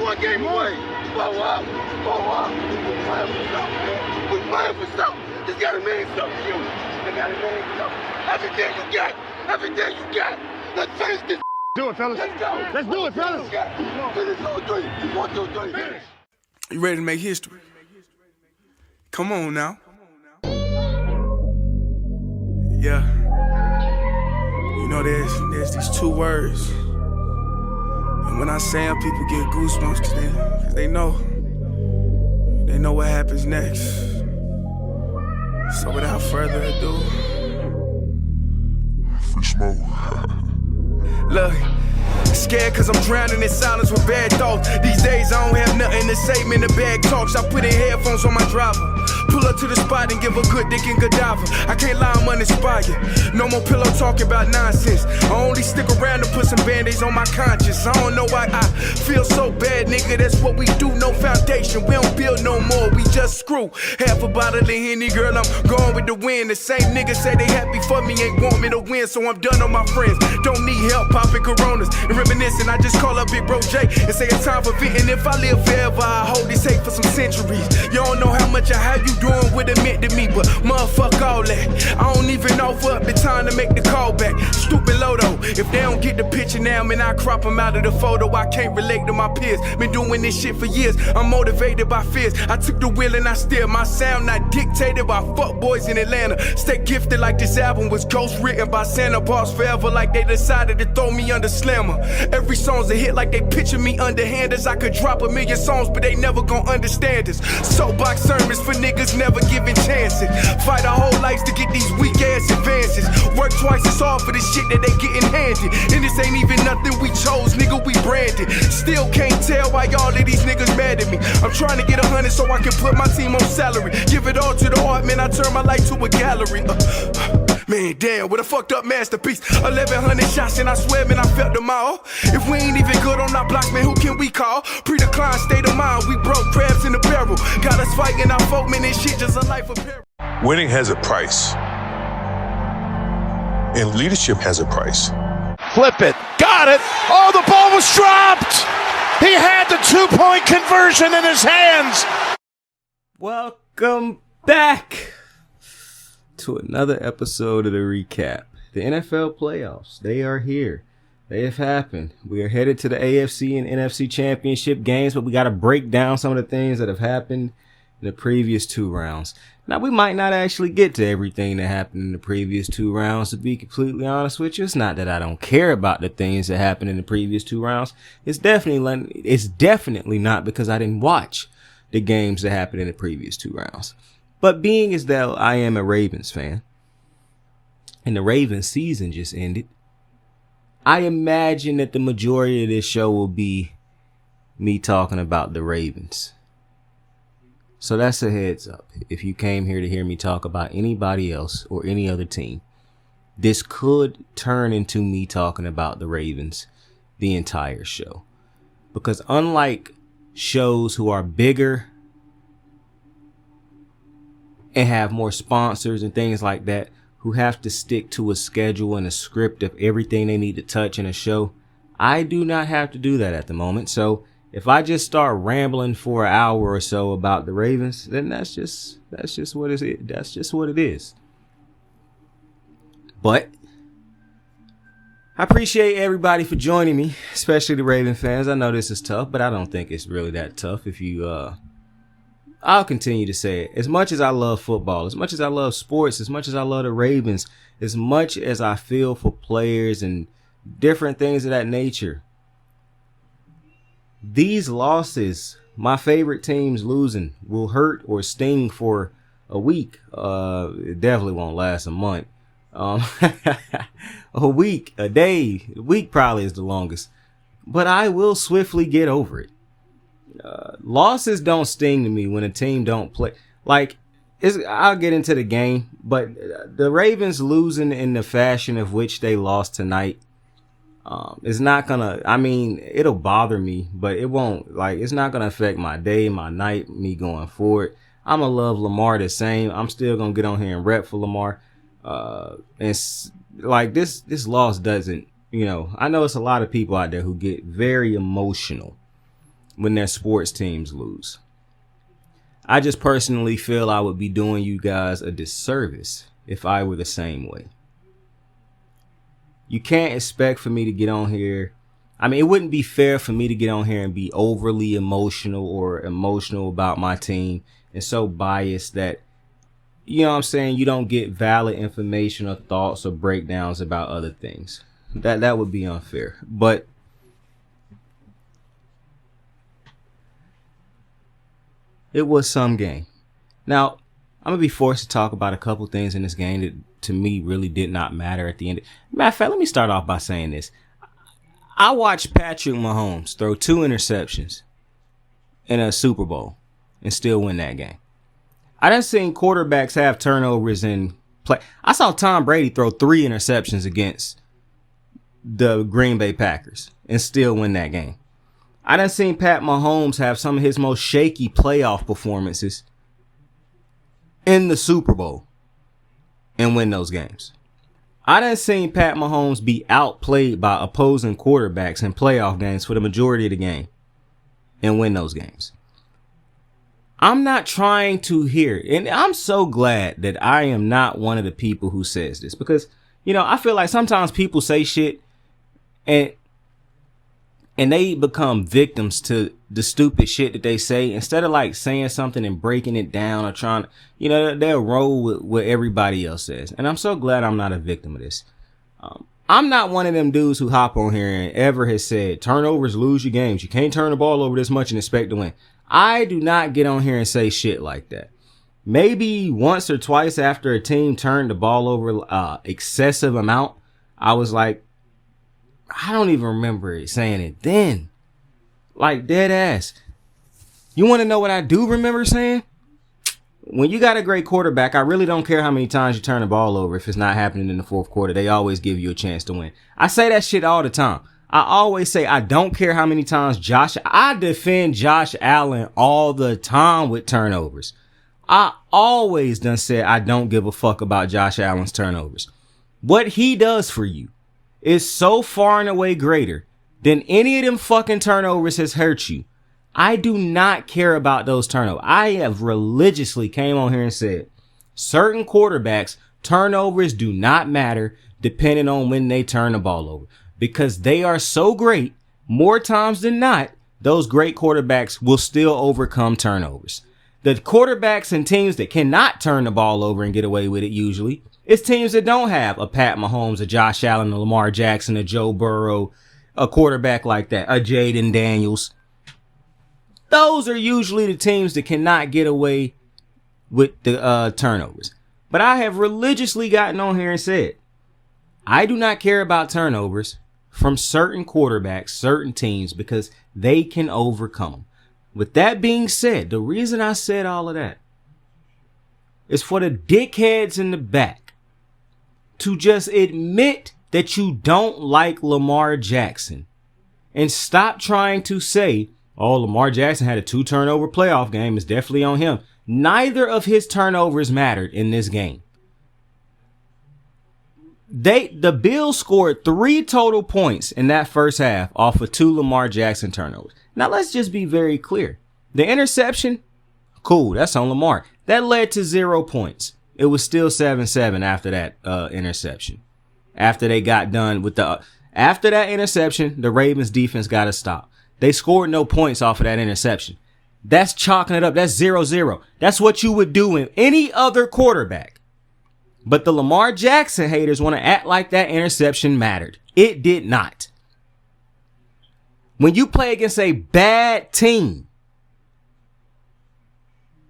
one game away. Blow up. We're playing for something, man. We're playing for something. It's gotta mean something to you. It gotta mean something. Everything you got. Everything you got. Let's finish this. Do it, fellas. Let's go. Let's do it, fellas. Finish 2-3. 1, 2, 3. Finish. You ready to make history? Come on now. Yeah. You know, there's these two words. And when I say them, people get goosebumps because they know what happens next. So without further ado, Free smoke. look. Scared cause I'm drowning in silence with bad thoughts. These days I don't have nothing to say, man, the bag talks. I put in headphones on my driver. Pull up to the spot and give a good dick and Godiva. I can't lie, I'm uninspired. No more pillow talking about nonsense. I only stick around to put some band-aids on my conscience. I don't know why I feel so bad, nigga. That's what we do, no foundation. We don't build no more, we just screw. Half a bottle of Henny, girl, I'm going with the wind. The same niggas say they happy for me, ain't want me to win. So I'm done on my friends. Don't need help popping Coronas and reminiscing. I just call up Big Bro J and say it's time for venting. If I live forever, I hold this hate for some centuries. You don't know how much of how you doing would have meant to me, but motherfuck all that. I don't even offer up the time to make the call back. Stupid Lodo, if they don't get the picture now, man, I crop them out of the photo. I can't relate to my peers. Been doing this shit for years. I'm motivated by fears. I took the wheel and I steer. My sound not dictated by fuck boys in Atlanta. Stay gifted like this album was ghost written by Santa. Boss forever like they decided to throw me under Slammer. Every song's a hit like they picture me underhanders. I could drop a million songs, but they never gon' understand us. Soapbox sermons for niggas never giving chances. Fight our whole lives to get these weak ass advances. Work twice as hard for the shit that they getting handed. And this ain't even nothing we chose, nigga, we branded. Still can't tell why all of these niggas mad at me. I'm trying to get 100 so I can put my team on salary. Give it all to the art, man, I turn my life to a gallery. Man, damn, what a fucked up masterpiece. 1,100 shots and I swear, man, I felt them all. If we ain't even good on our blocks, man, who can we call? Pre-decline state of mind, we broke crabs in the barrel. Got us fighting our folk, man, this shit just a life of peril. Winning has a price. And leadership has a price. Flip it. Got it. Oh, the ball was dropped. He had the 2-point conversion in his hands. Welcome back to another episode of the recap. The NFL playoffs, they are here. They have happened. We are headed to the AFC and NFC championship games, but we got to break down some of the things that have happened in the previous two rounds. Now, we might not actually get to everything that happened in the previous two rounds, to be completely honest with you. It's not that I don't care about the things that happened in the previous two rounds. It's definitely not because I didn't watch the games that happened in the previous two rounds. But being as though I am a Ravens fan, and the Ravens season just ended, I imagine that the majority of this show will be me talking about the Ravens. So that's a heads up. If you came here to hear me talk about anybody else or any other team, this could turn into me talking about the Ravens the entire show. Because unlike shows who are bigger and have more sponsors and things like that, who have to stick to a schedule and a script of everything they need to touch in a show, I do not have to do that at the moment. So if I just start rambling for an hour or so about the Ravens, then that's just what it is. That's just what it is. But I appreciate everybody for joining me, especially the Raven fans. I know this is tough, but I don't think it's really that tough. If you, I'll continue to say it. As much as I love football, as much as I love sports, as much as I love the Ravens, as much as I feel for players and different things of that nature, these losses, my favorite teams losing, will hurt or sting for a week. It definitely won't last a month. A week, a day, a week probably is the longest. But I will swiftly get over it. Losses don't sting to me when a team don't play. Like, I'll get into the game, but the Ravens losing in the fashion of which they lost tonight, it's not gonna, I mean, it'll bother me, but it won't, like, it's not gonna affect my day, my night, me going forward. I'm gonna love Lamar the same. I'm still gonna get on here and rep for Lamar. And like this loss doesn't, I know it's a lot of people out there who get very emotional when their sports teams lose. I just personally feel I would be doing you guys a disservice if I were the same way. You can't expect for me to get on here. I mean, it wouldn't be fair for me to get on here and be overly emotional about my team and so biased that, you know what I'm saying, you don't get valid information or thoughts or breakdowns about other things. That would be unfair. But it was some game. Now, I'm going to be forced to talk about a couple things in this game that to me really did not matter at the end. Matter of fact, let me start off by saying this. I watched Patrick Mahomes throw 2 interceptions in a Super Bowl and still win that game. I done seen quarterbacks have turnovers in play. I saw Tom Brady throw 3 interceptions against the Green Bay Packers and still win that game. I done seen Pat Mahomes have some of his most shaky playoff performances in the Super Bowl and win those games. I done seen Pat Mahomes be outplayed by opposing quarterbacks in playoff games for the majority of the game and win those games. I'm not trying to hear, and I'm so glad that I am not one of the people who says this, because, you know, I feel like sometimes people say shit and they become victims to the stupid shit that they say. Instead of like saying something and breaking it down or trying to, you know, they'll roll with what everybody else says. And I'm so glad I'm not a victim of this. I'm not one of them dudes who hop on here and ever has said turnovers lose you games. You can't turn the ball over this much and expect to win. I do not get on here and say shit like that. Maybe once or twice after a team turned the ball over excessive amount, I was like, I don't even remember saying it then. Like, dead ass. You want to know what I do remember saying? When you got a great quarterback, I really don't care how many times you turn the ball over. If it's not happening in the fourth quarter, they always give you a chance to win. I say that shit all the time. I always say I don't care how many times I defend Josh Allen all the time with turnovers. I always done said I don't give a fuck about Josh Allen's turnovers. What he does for you is so far and away greater than any of them fucking turnovers has hurt you. I do not care about those turnovers. I have religiously came on here and said certain quarterbacks turnovers do not matter depending on when they turn the ball over, because they are so great. More times than not, those great quarterbacks will still overcome turnovers. The quarterbacks and teams that cannot turn the ball over and get away with it usually, it's teams that don't have a Pat Mahomes, a Josh Allen, a Lamar Jackson, a Joe Burrow, a quarterback like that, a Jaden Daniels. Those are usually the teams that cannot get away with the turnovers. But I have religiously gotten on here and said, I do not care about turnovers from certain quarterbacks, certain teams, because they can overcome them. With that being said, the reason I said all of that is for the dickheads in the back to just admit that you don't like Lamar Jackson and stop trying to say, oh, Lamar Jackson had a 2 turnover playoff game. It's definitely on him. Neither of his turnovers mattered in this game. The Bills scored 3 total points in that first half off of 2 Lamar Jackson turnovers. Now, let's just be very clear. The interception, cool, that's on Lamar. That led to 0 points. It was still 7-7 after that interception. After they got done with after that interception, the Ravens defense got to stop. They scored no points off of that interception. That's chalking it up. That's 0-0. That's what you would do in any other quarterback. But the Lamar Jackson haters want to act like that interception mattered. It did not. When you play against a bad team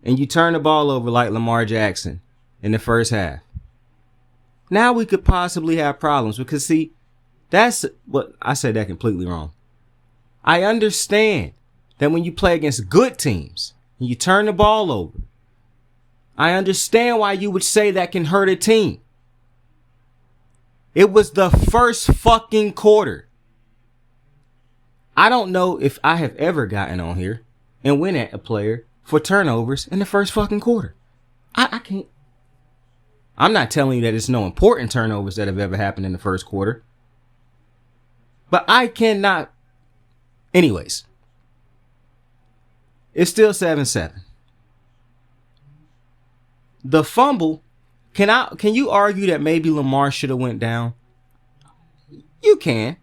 and you turn the ball over like Lamar Jackson in the first half, now we could possibly have problems, because see, that's what I said that completely wrong. I understand that when you play against good teams and you turn the ball over, I understand why you would say that can hurt a team. It was the first fucking quarter. I don't know if I have ever gotten on here and went at a player for turnovers in the first fucking quarter. I can't. I'm not telling you that it's no important turnovers that have ever happened in the first quarter. But I cannot. Anyways, It's still 7-7. The fumble, can you argue that maybe Lamar should have went down? You can.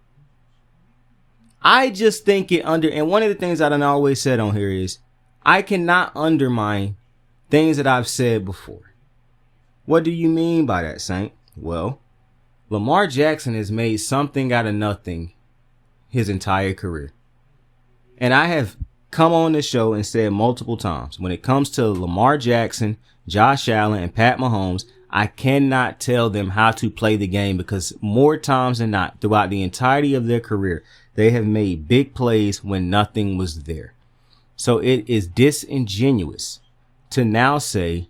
I just think and one of the things I've always said on here is I cannot undermine things that I've said before. What do you mean by that, Saint? Well, Lamar Jackson has made something out of nothing his entire career. And I have come on this show and said multiple times, when it comes to Lamar Jackson, Josh Allen, and Pat Mahomes, I cannot tell them how to play the game because more times than not, throughout the entirety of their career, they have made big plays when nothing was there. So it is disingenuous to now say,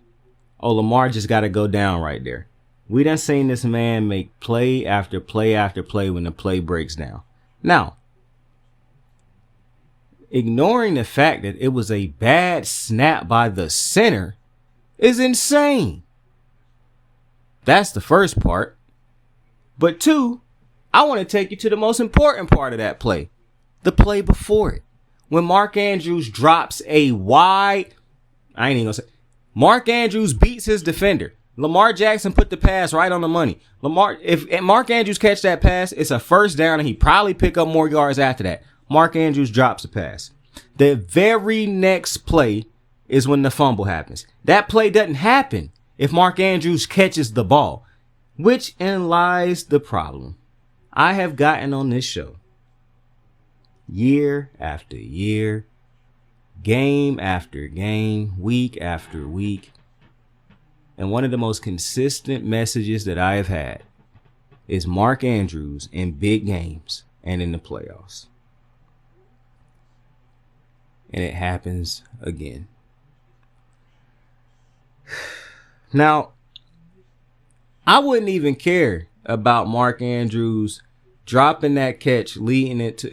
oh, Lamar just got to go down right there. We done seen this man make play after play after play when the play breaks down. Now, ignoring the fact that it was a bad snap by the center is insane. That's the first part. But two, I want to take you to the most important part of that play. The play before it. When Mark Andrews drops a wide, I ain't even gonna say, Mark Andrews beats his defender. Lamar Jackson put the pass right on the money. If Mark Andrews catch that pass, it's a first down and he probably pick up more yards after that. Mark Andrews drops the pass. The very next play is when the fumble happens. That play doesn't happen if Mark Andrews catches the ball, which in lies the problem. I have gotten on this show year after year, game after game, week after week. And one of the most consistent messages that I have had is Mark Andrews in big games and in the playoffs. And it happens again. Now, I wouldn't even care about Mark Andrews dropping that catch, leading it to,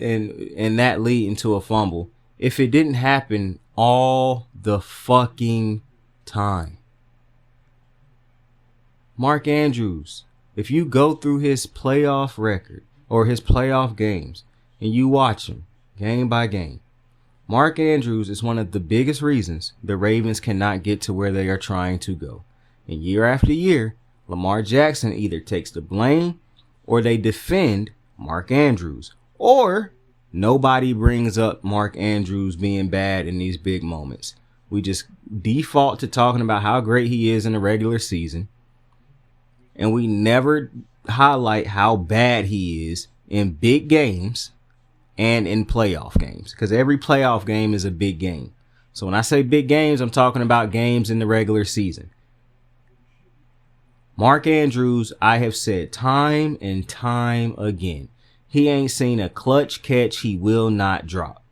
and that leading to a fumble if it didn't happen all the fucking time. Mark Andrews, if you go through his playoff record or his playoff games and you watch him game by game, Mark Andrews is one of the biggest reasons the Ravens cannot get to where they are trying to go. And year after year, Lamar Jackson either takes the blame or they defend Mark Andrews, or nobody brings up Mark Andrews being bad in these big moments. We just default to talking about how great he is in the regular season, and we never highlight how bad he is in big games and in playoff games, because every playoff game is a big game. So when I say big games, I'm talking about games in the regular season. Mark Andrews, I have said time and time again, he ain't seen a clutch catch he will not drop.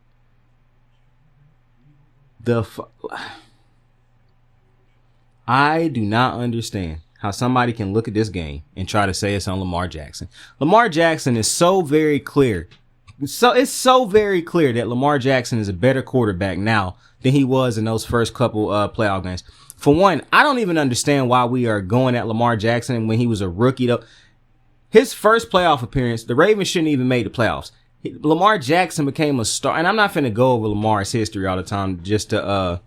I do not understand how somebody can look at this game and try to say it's on Lamar Jackson. Lamar Jackson is so very clear. So it's so very clear that Lamar Jackson is a better quarterback now than he was in those first couple playoff games. For one, I don't even understand why we are going at Lamar Jackson when he was a rookie. Though his first playoff appearance, the Ravens shouldn't even make the playoffs. Lamar Jackson became a star, and I'm not finna go over Lamar's history all the time just to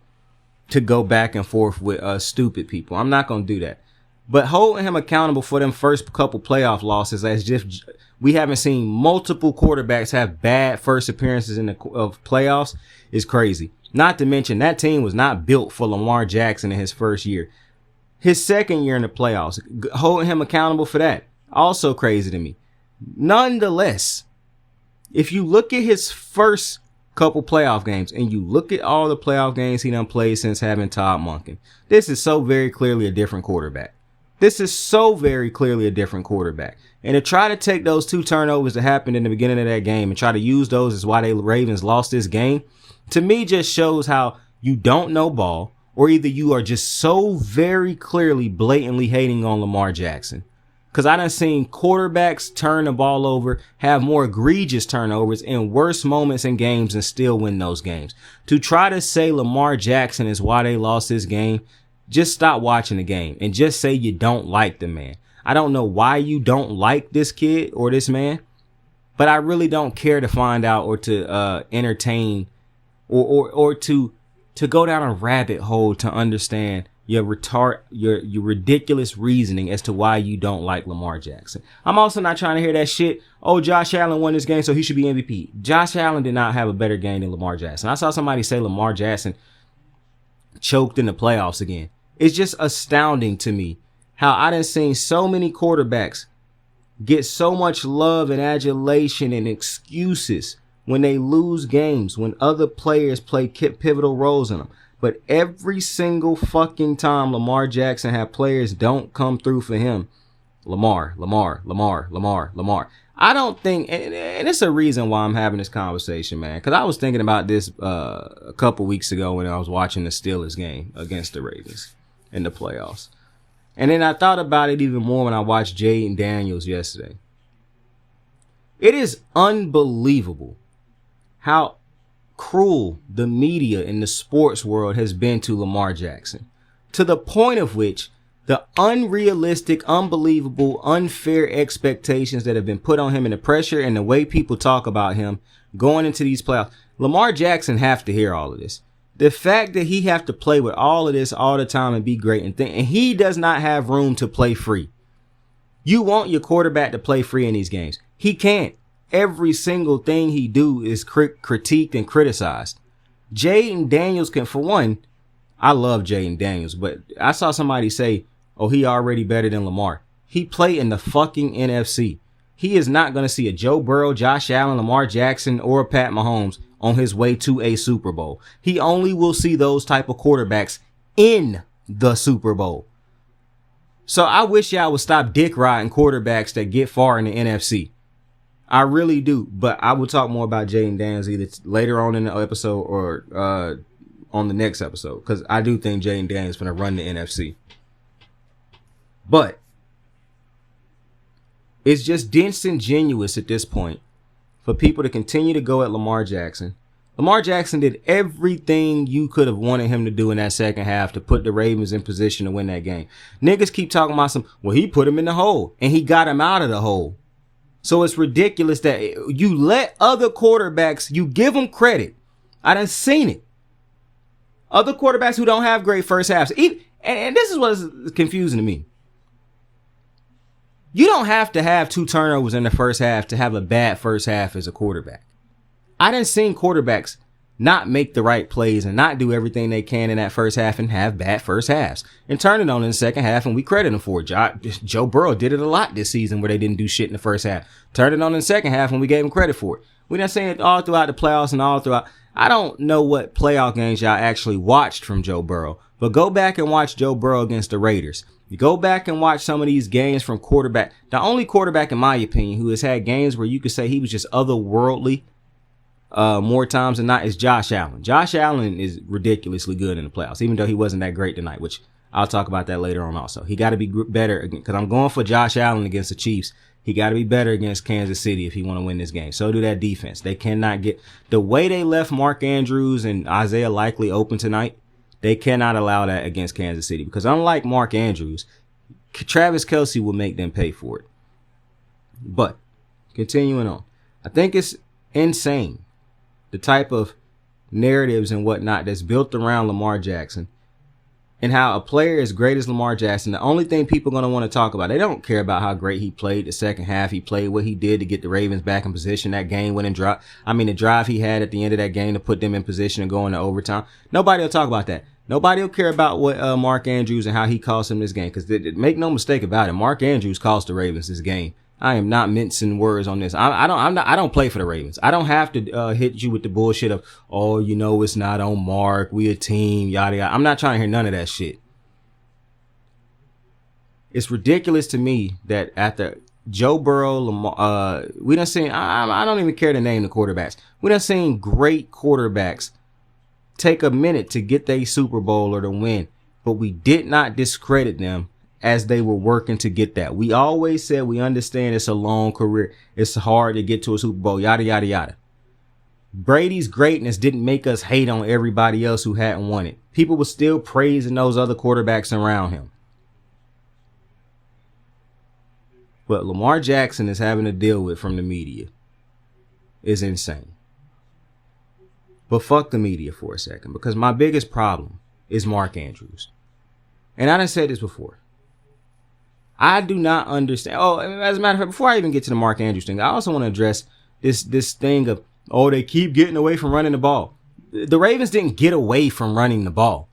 go back and forth with stupid people. I'm not gonna do that. But holding him accountable for them first couple playoff losses, as if we haven't seen multiple quarterbacks have bad first appearances of playoffs, is crazy. Not to mention that team was not built for Lamar Jackson in his first year. His second year in the playoffs, holding him accountable for that, also crazy to me. Nonetheless, if you look at his first couple playoff games and you look at all the playoff games he done played since having Todd Monken, this is so very clearly a different quarterback. This is so very clearly a different quarterback. And to try to take those two turnovers that happened in the beginning of that game and try to use those as why the Ravens lost this game, to me just shows how you don't know ball, or either you are just so very clearly blatantly hating on Lamar Jackson. Because I done seen quarterbacks turn the ball over, have more egregious turnovers in worse moments in games and still win those games. To try to say Lamar Jackson is why they lost this game, just stop watching the game and just say you don't like the man. I don't know why you don't like this kid or this man, but I really don't care to find out or to entertain or to to go down a rabbit hole to understand your ridiculous reasoning as to why you don't like Lamar Jackson. I'm also not trying to hear that shit. Oh, Josh Allen won this game, so he should be MVP. Josh Allen did not have a better game than Lamar Jackson. I saw somebody say Lamar Jackson choked in the playoffs again. It's just astounding to me how I done seen so many quarterbacks get so much love and adulation and excuses when they lose games, when other players play pivotal roles in them. But every single fucking time Lamar Jackson had players don't come through for him, Lamar. I don't think, and it's a reason why I'm having this conversation, man, because I was thinking about this a couple weeks ago when I was watching the Steelers game against the Ravens in the playoffs. And then I thought about it even more when I watched Jaden Daniels yesterday. It is unbelievable how cruel the media in the sports world has been to Lamar Jackson, to the point of which the unrealistic, unbelievable, unfair expectations that have been put on him and the pressure and the way people talk about him going into these playoffs. Lamar Jackson have to hear all of this. The fact that he have to play with all of this all the time and be great and he does not have room to play free. You want your quarterback to play free in these games. He can't. Every single thing he do is critiqued and criticized. Jaden Daniels can, for one, I love Jaden Daniels, but I saw somebody say, oh, he already better than Lamar. He played in the fucking NFC. He is not going to see a Joe Burrow, Josh Allen, Lamar Jackson, or a Pat Mahomes on his way to a Super Bowl. He only will see those type of quarterbacks in the Super Bowl. So I wish y'all would stop dick riding quarterbacks that get far in the NFC. I really do. But I will talk more about Jaden Daniels either later on in the episode or on the next episode, because I do think Jaden Daniels is going to run the NFC. But it's just disingenuous at this point for people to continue to go at Lamar Jackson. Lamar Jackson did everything you could have wanted him to do in that second half to put the Ravens in position to win that game. Niggas keep talking about well, he put him in the hole and he got him out of the hole. So it's ridiculous that you let other quarterbacks, you give them credit. I done seen it. Other quarterbacks who don't have great first halves. And this is what is confusing to me. You don't have to have 2 turnovers in the first half to have a bad first half as a quarterback. I done seen quarterbacks not make the right plays and not do everything they can in that first half and have bad first halves and turn it on in the second half, and we credit them for it. Joe Burrow did it a lot this season where they didn't do shit in the first half. Turned it on in the second half and we gave him credit for it. We done seen it all throughout the playoffs and all throughout. I don't know what playoff games y'all actually watched from Joe Burrow, but go back and watch Joe Burrow against the Raiders. You go back and watch some of these games from quarterback. The only quarterback, in my opinion, who has had games where you could say he was just otherworldly more times than not is Josh Allen. Josh Allen is ridiculously good in the playoffs, even though he wasn't that great tonight, which I'll talk about that later on also. He got to be better because I'm going for Josh Allen against the Chiefs. He got to be better against Kansas City if he want to win this game. So do that defense. They cannot get the way they left Mark Andrews and Isaiah Likely open tonight. They cannot allow that against Kansas City because unlike Mark Andrews, Travis Kelce will make them pay for it. But continuing on, I think it's insane the type of narratives and whatnot that's built around Lamar Jackson and how a player as great as Lamar Jackson, the only thing people are going to want to talk about, they don't care about how great he played the second half. He played what he did to get the Ravens back in position, that game-winning drive. The drive he had at the end of that game to put them in position and go into overtime. Nobody will talk about that. Nobody will care about what Mark Andrews and how he cost him this game, because make no mistake about it, Mark Andrews cost the Ravens this game. I am not mincing words on this. I don't play for the Ravens. I don't have to hit you with the bullshit of, oh, it's not on Mark. We a team, yada yada. I'm not trying to hear none of that shit. It's ridiculous to me that after Joe Burrow, Lamar, we done seen. I don't even care to name the quarterbacks. We done seen great quarterbacks take a minute to get their Super Bowl or to win, but we did not discredit them as they were working to get that. We always said we understand it's a long career. It's hard to get to a Super Bowl, yada, yada, yada. Brady's greatness didn't make us hate on everybody else who hadn't won it. People were still praising those other quarterbacks around him. What Lamar Jackson is having to deal with from the media is insane. But fuck the media for a second, because my biggest problem is Mark Andrews. And I done said this before. I do not understand. Oh, as a matter of fact, before I even get to the Mark Andrews thing, I also want to address this thing of, oh, they keep getting away from running the ball. The Ravens didn't get away from running the ball.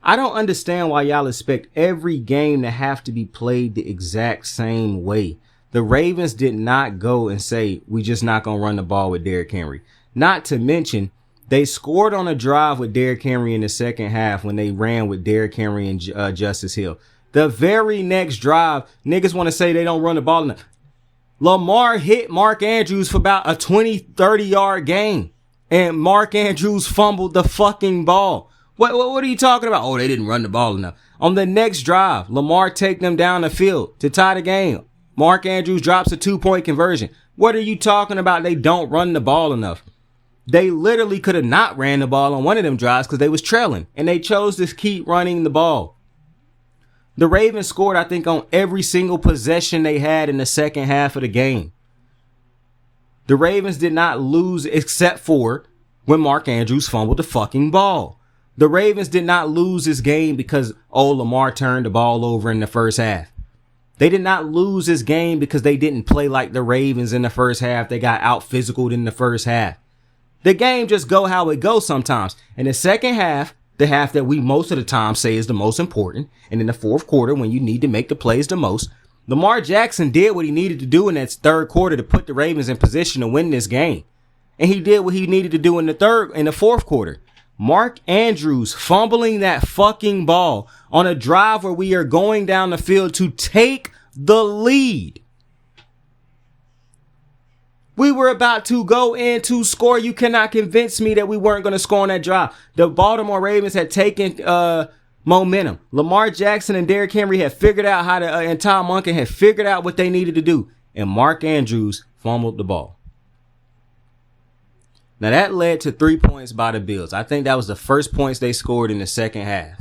I don't understand why y'all expect every game to have to be played the exact same way. The Ravens did not go and say, we just not going to run the ball with Derrick Henry. Not to mention, they scored on a drive with Derrick Henry in the second half when they ran with Derrick Henry and Justice Hill. The very next drive, niggas want to say they don't run the ball enough. Lamar hit Mark Andrews for about a 20, 30-yard gain. And Mark Andrews fumbled the fucking ball. What are you talking about? Oh, they didn't run the ball enough. On the next drive, Lamar take them down the field to tie the game. Mark Andrews drops a 2-point conversion. What are you talking about? They don't run the ball enough. They literally could have not ran the ball on one of them drives because they was trailing. And they chose to keep running the ball. The Ravens scored, I think, on every single possession they had in the second half of the game. The Ravens did not lose except for when Mark Andrews fumbled the fucking ball. The Ravens did not lose this game because, oh, Lamar turned the ball over in the first half. They did not lose this game because they didn't play like the Ravens in the first half. They got out-physicaled in the first half. The game just go how it goes sometimes. In the second half, the half that we most of the time say is the most important, and in the fourth quarter when you need to make the plays the most, Lamar Jackson did what he needed to do in that third quarter to put the Ravens in position to win this game. And he did what he needed to do in the fourth quarter. Mark Andrews fumbling that fucking ball on a drive where we are going down the field to take the lead. We were about to go in to score. You cannot convince me that we weren't going to score on that drive. The Baltimore Ravens had taken momentum. Lamar Jackson and Derrick Henry had figured out how to, and Tom Monken had figured out what they needed to do. And Mark Andrews fumbled the ball. Now that led to 3 points by the Bills. I think that was the first points they scored in the second half.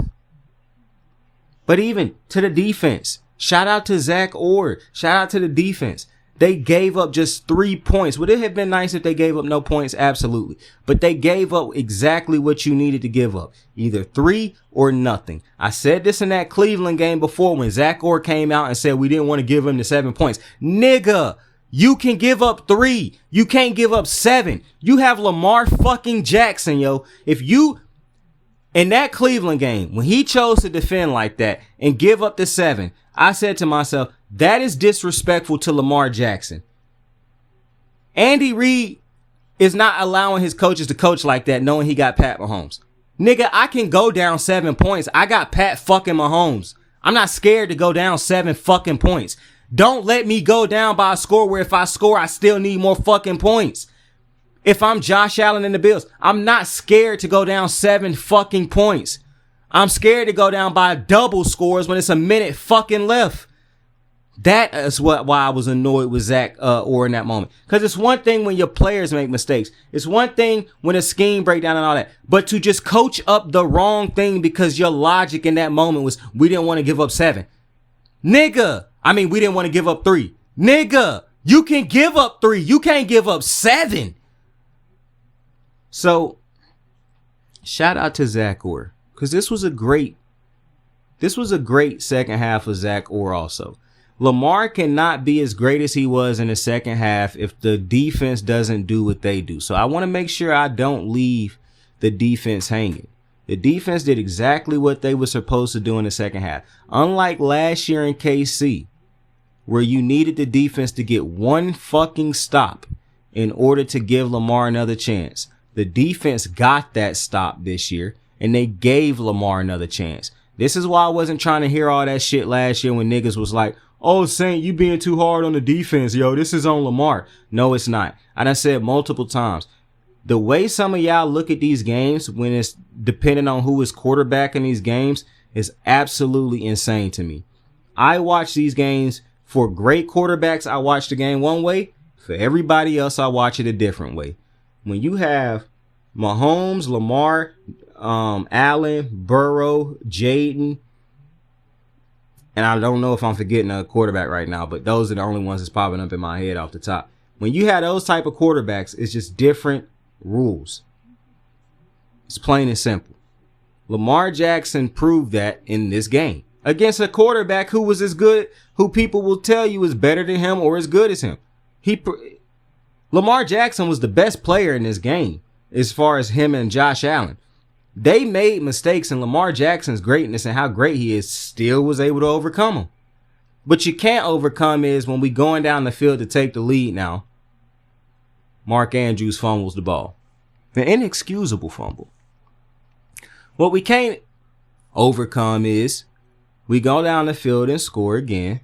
But even to the defense, shout out to Zach Orr. Shout out to the defense. They gave up just 3 points. Would it have been nice if they gave up no points? Absolutely. But they gave up exactly what you needed to give up. Either 3 or nothing. I said this in that Cleveland game before when Zach Orr came out and said we didn't want to give him the 7 points. Nigga, you can give up 3. You can't give up 7. You have Lamar fucking Jackson, yo. If you, in that Cleveland game, when he chose to defend like that and give up the 7, I said to myself, that is disrespectful to Lamar Jackson. Andy Reid is not allowing his coaches to coach like that knowing he got Pat Mahomes. Nigga, I can go down 7 points. I got Pat fucking Mahomes. I'm not scared to go down 7 fucking points. Don't let me go down by a score where if I score, I still need more fucking points. If I'm Josh Allen and the Bills, I'm not scared to go down 7 fucking points. I'm scared to go down by double scores when it's a minute fucking left. That is why I was annoyed with Zach Orr in that moment. Because it's one thing when your players make mistakes. It's one thing when a scheme breakdown and all that. But to just coach up the wrong thing because your logic in that moment was we didn't want to give up 7. Nigga, we didn't want to give up 3. Nigga, you can give up 3. You can't give up 7. So, shout out to Zach Orr. Because this was a great second half of Zach Orr also. Lamar cannot be as great as he was in the second half if the defense doesn't do what they do. So I want to make sure I don't leave the defense hanging. The defense did exactly what they were supposed to do in the second half. Unlike last year in KC, where you needed the defense to get one fucking stop in order to give Lamar another chance. The defense got that stop this year, and they gave Lamar another chance. This is why I wasn't trying to hear all that shit last year when niggas was like, oh, Saint, you being too hard on the defense, yo. This is on Lamar. No, it's not. And I said multiple times, the way some of y'all look at these games when it's depending on who is quarterback in these games is absolutely insane to me. I watch these games for great quarterbacks. I watch the game one way. For everybody else, I watch it a different way. When you have Mahomes, Lamar, Allen, Burrow, Jaden, and I don't know if I'm forgetting a quarterback right now, but those are the only ones that's popping up in my head off the top. When you have those type of quarterbacks, it's just different rules. plain and simple. Lamar Jackson proved that in this game against a quarterback who was as good, who people will tell you is better than him or as good as him. Lamar Jackson was the best player in this game as far as him and Josh Allen. They made mistakes, and Lamar Jackson's greatness and how great he is still was able to overcome them. But you can't overcome is when we going down the field to take the lead now, Mark Andrews fumbles the ball. An inexcusable fumble. What we can't overcome is we go down the field and score again.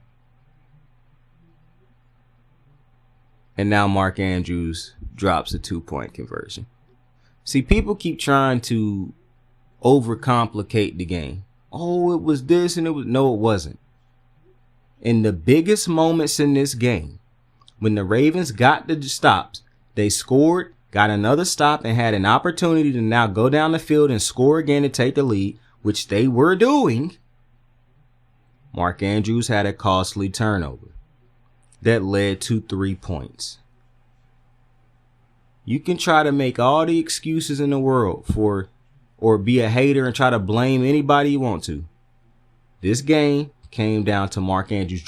And now Mark Andrews drops a 2-point conversion. See, people keep trying to overcomplicate the game. Oh, it was this and it was... No, it wasn't. In the biggest moments in this game, when the Ravens got the stops, they scored, got another stop, and had an opportunity to now go down the field and score again to take the lead, which they were doing. Mark Andrews had a costly turnover that led to 3 points. You can try to make all the excuses in the world for, or be a hater and try to blame anybody you want to. This game came down to Mark Andrews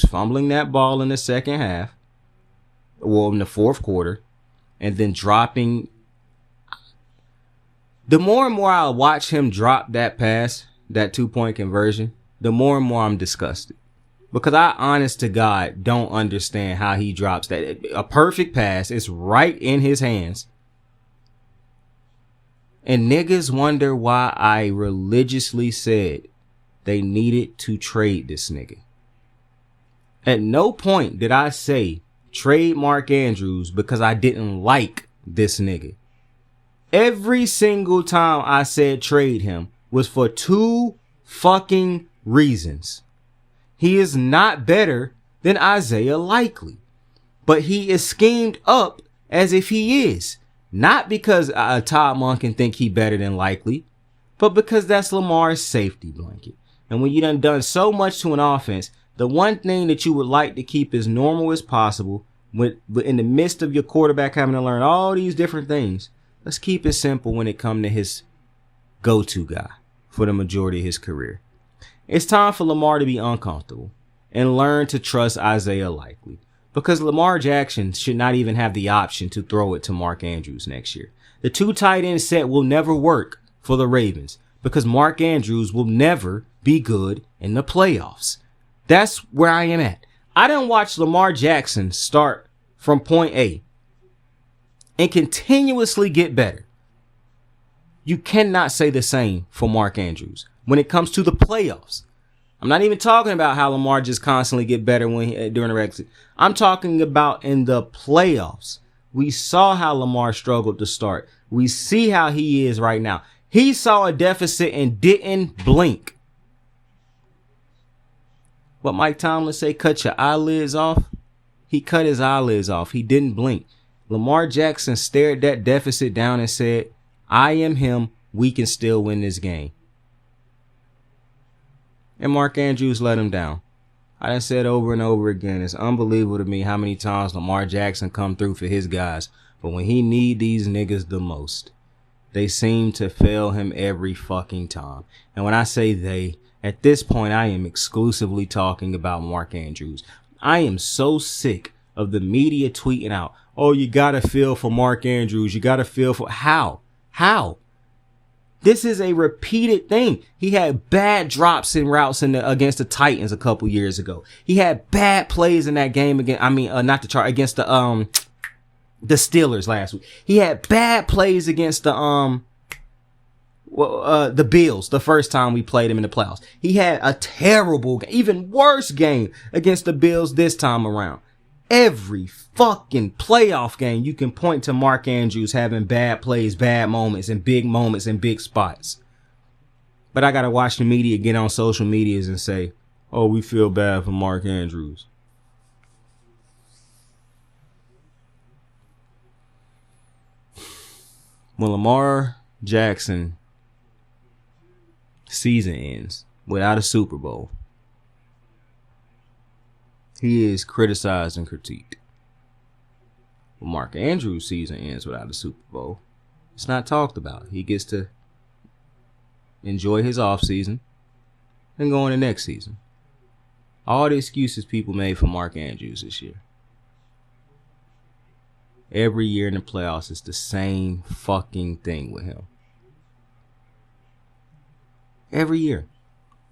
fumbling that ball in the second half, well, in the fourth quarter, and then dropping. The more and more I watch him drop that pass, that 2-point conversion, the more and more I'm disgusted. Because I, honest to God, don't understand how he drops that. A perfect pass. It's right in his hands. And niggas wonder why I religiously said they needed to trade this nigga. At no point did I say trade Mark Andrews because I didn't like this nigga. Every single time I said trade him was for 2 fucking reasons. He is not better than Isaiah Likely, but he is schemed up as if he is. Not because Todd Monken think he better than Likely, but because that's Lamar's safety blanket. And when you done so much to an offense, the one thing that you would like to keep as normal as possible, in the midst of your quarterback having to learn all these different things, let's keep it simple when it comes to his go-to guy for the majority of his career. It's time for Lamar to be uncomfortable and learn to trust Isaiah Likely. Because Lamar Jackson should not even have the option to throw it to Mark Andrews next year. The 2 tight end set will never work for the Ravens because Mark Andrews will never be good in the playoffs. That's where I am at. I didn't watch Lamar Jackson start from point A and continuously get better. You cannot say the same for Mark Andrews when it comes to the playoffs. I'm not even talking about how Lamar just constantly get better during the regular season. I'm talking about in the playoffs. We saw how Lamar struggled to start. We see how he is right now. He saw a deficit and didn't blink. What Mike Tomlin say, cut your eyelids off? He cut his eyelids off. He didn't blink. Lamar Jackson stared that deficit down and said, I am him. We can still win this game. And Mark Andrews let him down. I done said over and over again, it's unbelievable to me how many times Lamar Jackson come through for his guys. But when he need these niggas the most, they seem to fail him every fucking time. And when I say they, at this point, I am exclusively talking about Mark Andrews. I am so sick of the media tweeting out, oh, you gotta feel for Mark Andrews. You gotta feel for... How? This is a repeated thing. He had bad drops in routes against the Titans a couple years ago. He had bad plays in that game against the Steelers last week. He had bad plays against the Bills the first time we played him in the playoffs. He had a terrible, even worse game against the Bills this time around. Every fucking playoff game you can point to Mark Andrews having bad plays, bad moments, and big spots. But I gotta watch the media get on social medias and say, oh, we feel bad for Mark Andrews. When Lamar Jackson season ends without a Super Bowl, he is criticized and critiqued. When Mark Andrews' season ends without a Super Bowl, it's not talked about. He gets to enjoy his offseason and go into next season. All the excuses people made for Mark Andrews this year. Every year in the playoffs, it's the same fucking thing with him. Every year.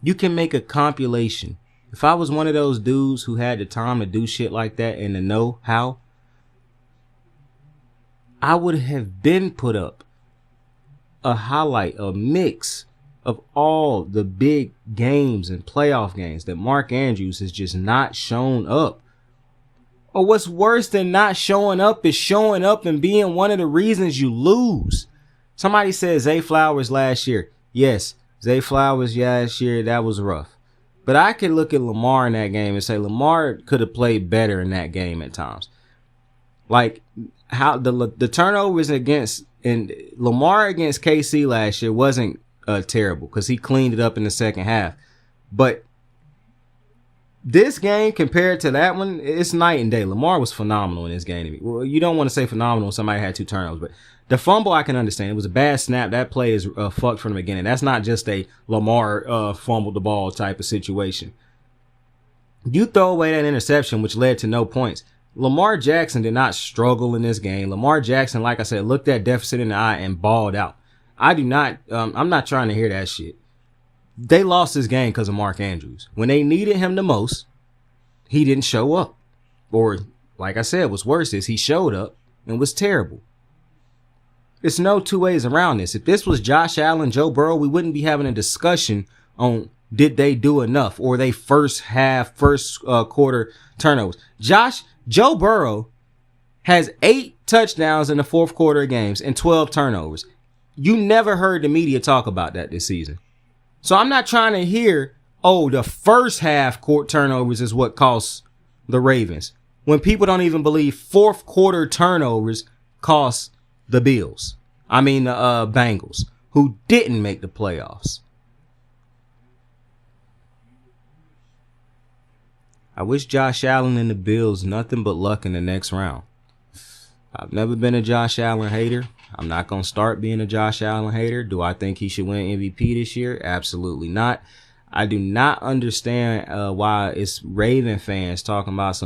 You can make a compilation. If I was one of those dudes who had the time to do shit like that and to know how, I would have been put up a highlight, a mix of all the big games and playoff games that Mark Andrews has just not shown up. Or what's worse than not showing up is showing up and being one of the reasons you lose. Somebody said Zay Flowers last year. Yes, Zay Flowers last year, that was rough. But I could look at Lamar in that game and say Lamar could have played better in that game at times. Like how the turnovers against and Lamar against KC last year wasn't terrible because he cleaned it up in the second half. But this game compared to that one, it's night and day. Lamar was phenomenal in this game to me. Well, you don't want to say phenomenal when somebody had 2 turnovers, but the fumble I can understand. It was a bad snap. That play is fucked from the beginning. That's not just a Lamar fumbled the ball type of situation. You throw away that interception, which led to no points. Lamar Jackson did not struggle in this game. Lamar Jackson, like I said, looked that deficit in the eye and balled out. I'm not trying to hear that shit. They lost this game because of Mark Andrews. When they needed him the most, he didn't show up. Or, like I said, what's worse is he showed up and was terrible. There's no two ways around this. If this was Josh Allen, Joe Burrow, we wouldn't be having a discussion on did they do enough or they first quarter turnovers. Joe Burrow has 8 touchdowns in the fourth quarter of games and 12 turnovers. You never heard the media talk about that this season. So I'm not trying to hear, the first half court turnovers is what costs the Ravens. When people don't even believe fourth quarter turnovers cost the Bengals, who didn't make the playoffs. I wish Josh Allen and the Bills nothing but luck in the next round. I've never been a Josh Allen hater. I'm not going to start being a Josh Allen hater. Do I think he should win MVP this year? Absolutely not. I do not understand why it's Raven fans talking about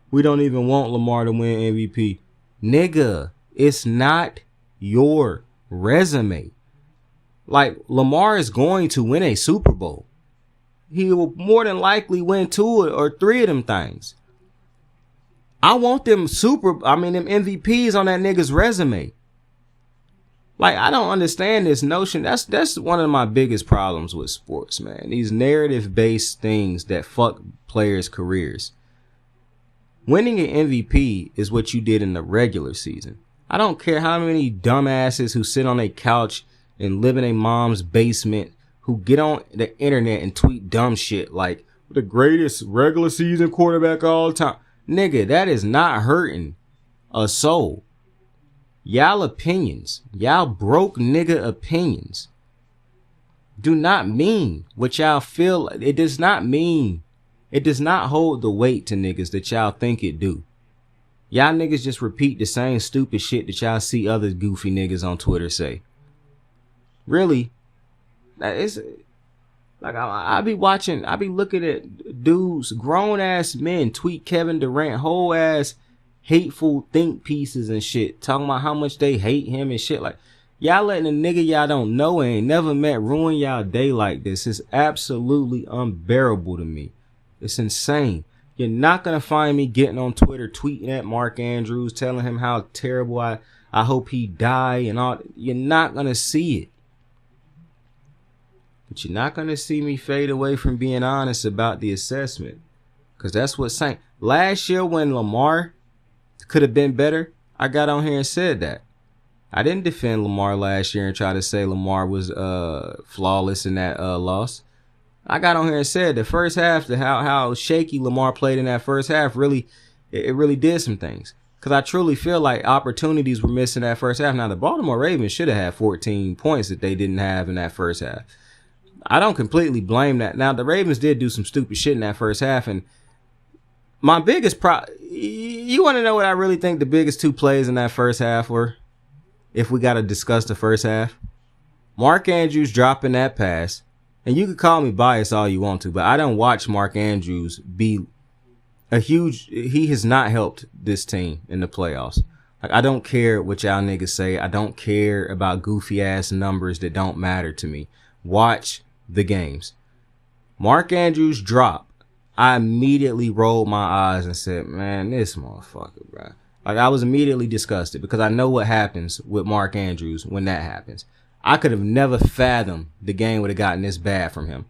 we don't even want Lamar to win MVP. Nigga, it's not your resume. Like, Lamar is going to win a Super Bowl. He will more than likely win 2 or 3 of them things. I want them MVPs on that nigga's resume. Like, I don't understand this notion. That's one of my biggest problems with sports, man. These narrative-based things that fuck players' careers. Winning an MVP is what you did in the regular season. I don't care how many dumbasses who sit on a couch and live in a mom's basement who get on the internet and tweet dumb shit like the greatest regular season quarterback of all time. Nigga, that is not hurting a soul. Y'all opinions, y'all broke nigga opinions do not mean what y'all feel. It does not hold the weight to niggas that y'all think it do. Y'all niggas just repeat the same stupid shit that y'all see other goofy niggas on Twitter say. Really? It's like I be looking at dudes, grown ass men tweet Kevin Durant whole ass hateful think pieces and shit, talking about how much they hate him and shit. Like, y'all letting a nigga y'all don't know and ain't never met ruin y'all day like this is absolutely unbearable to me. It's insane. You're not gonna find me getting on Twitter tweeting at Mark Andrews, telling him how terrible I hope he die and all. You're not gonna see it. But you're not gonna see me fade away from being honest about the assessment, because that's what's saying. Last year when Lamar could have been better, I got on here and said that. I didn't defend Lamar last year and try to say Lamar was flawless in that loss. I got on here and said the first half, how shaky Lamar played in that first half, really did some things. Because I truly feel like opportunities were missing that first half. Now, the Baltimore Ravens should have had 14 points that they didn't have in that first half. I don't completely blame that. Now, the Ravens did do some stupid shit in that first half, and my biggest You want to know what I really think the biggest two plays in that first half were? If we got to discuss the first half. Mark Andrews dropping that pass. And you can call me biased all you want to, but I don't watch Mark Andrews be he has not helped this team in the playoffs. Like, I don't care what y'all niggas say. I don't care about goofy ass numbers that don't matter to me. Watch the games. Mark Andrews drop. I immediately rolled my eyes and said, man, this motherfucker, bro. Like, I was immediately disgusted because I know what happens with Mark Andrews when that happens. I could have never fathomed the game would have gotten this bad from him.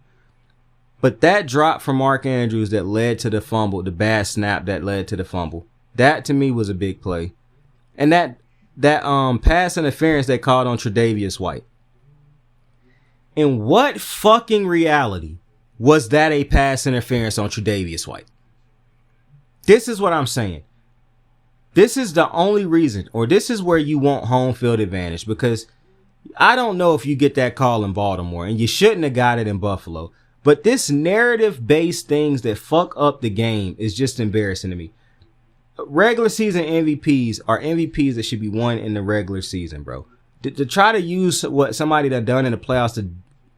But that drop from Mark Andrews that led to the fumble, the bad snap that led to the fumble, that to me was a big play. And that pass interference they called on Tre'Davious White. In what fucking reality was that a pass interference on Tre'Davious White? This is what I'm saying. This is the only reason, or this is where you want home field advantage, because I don't know if you get that call in Baltimore, and you shouldn't have got it in Buffalo. But this narrative-based things that fuck up the game is just embarrassing to me. Regular season MVPs are MVPs that should be won in the regular season, bro. To try to use what somebody that done in the playoffs to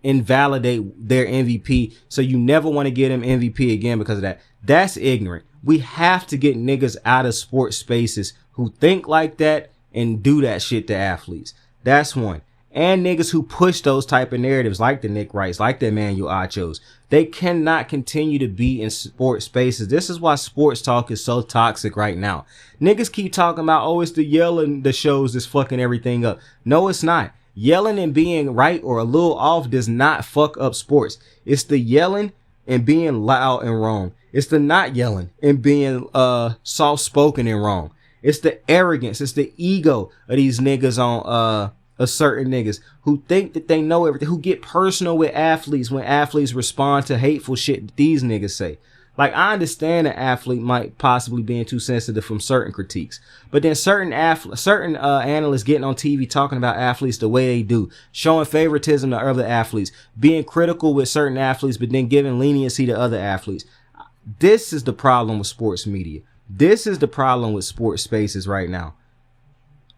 invalidate their MVP so you never want to get him MVP again because of that, that's ignorant. We have to get niggas out of sports spaces who think like that and do that shit to athletes. That's one. And niggas who push those type of narratives like the Nick Wrights, like the Emmanuel Achos. They cannot continue to be in sports spaces. This is why sports talk is so toxic right now. Niggas keep talking about, oh, it's the yelling the shows that's fucking everything up. No, it's not. Yelling and being right or a little off does not fuck up sports. It's the yelling and being loud and wrong. It's the not yelling and being soft-spoken and wrong. It's the arrogance. It's the ego of these niggas on certain niggas who think that they know everything, who get personal with athletes when athletes respond to hateful shit that these niggas say. Like, I understand an athlete might possibly being too sensitive from certain critiques, but then certain analysts getting on TV talking about athletes the way they do, showing favoritism to other athletes, being critical with certain athletes, but then giving leniency to other athletes. This is the problem with sports media. This is the problem with sports spaces right now.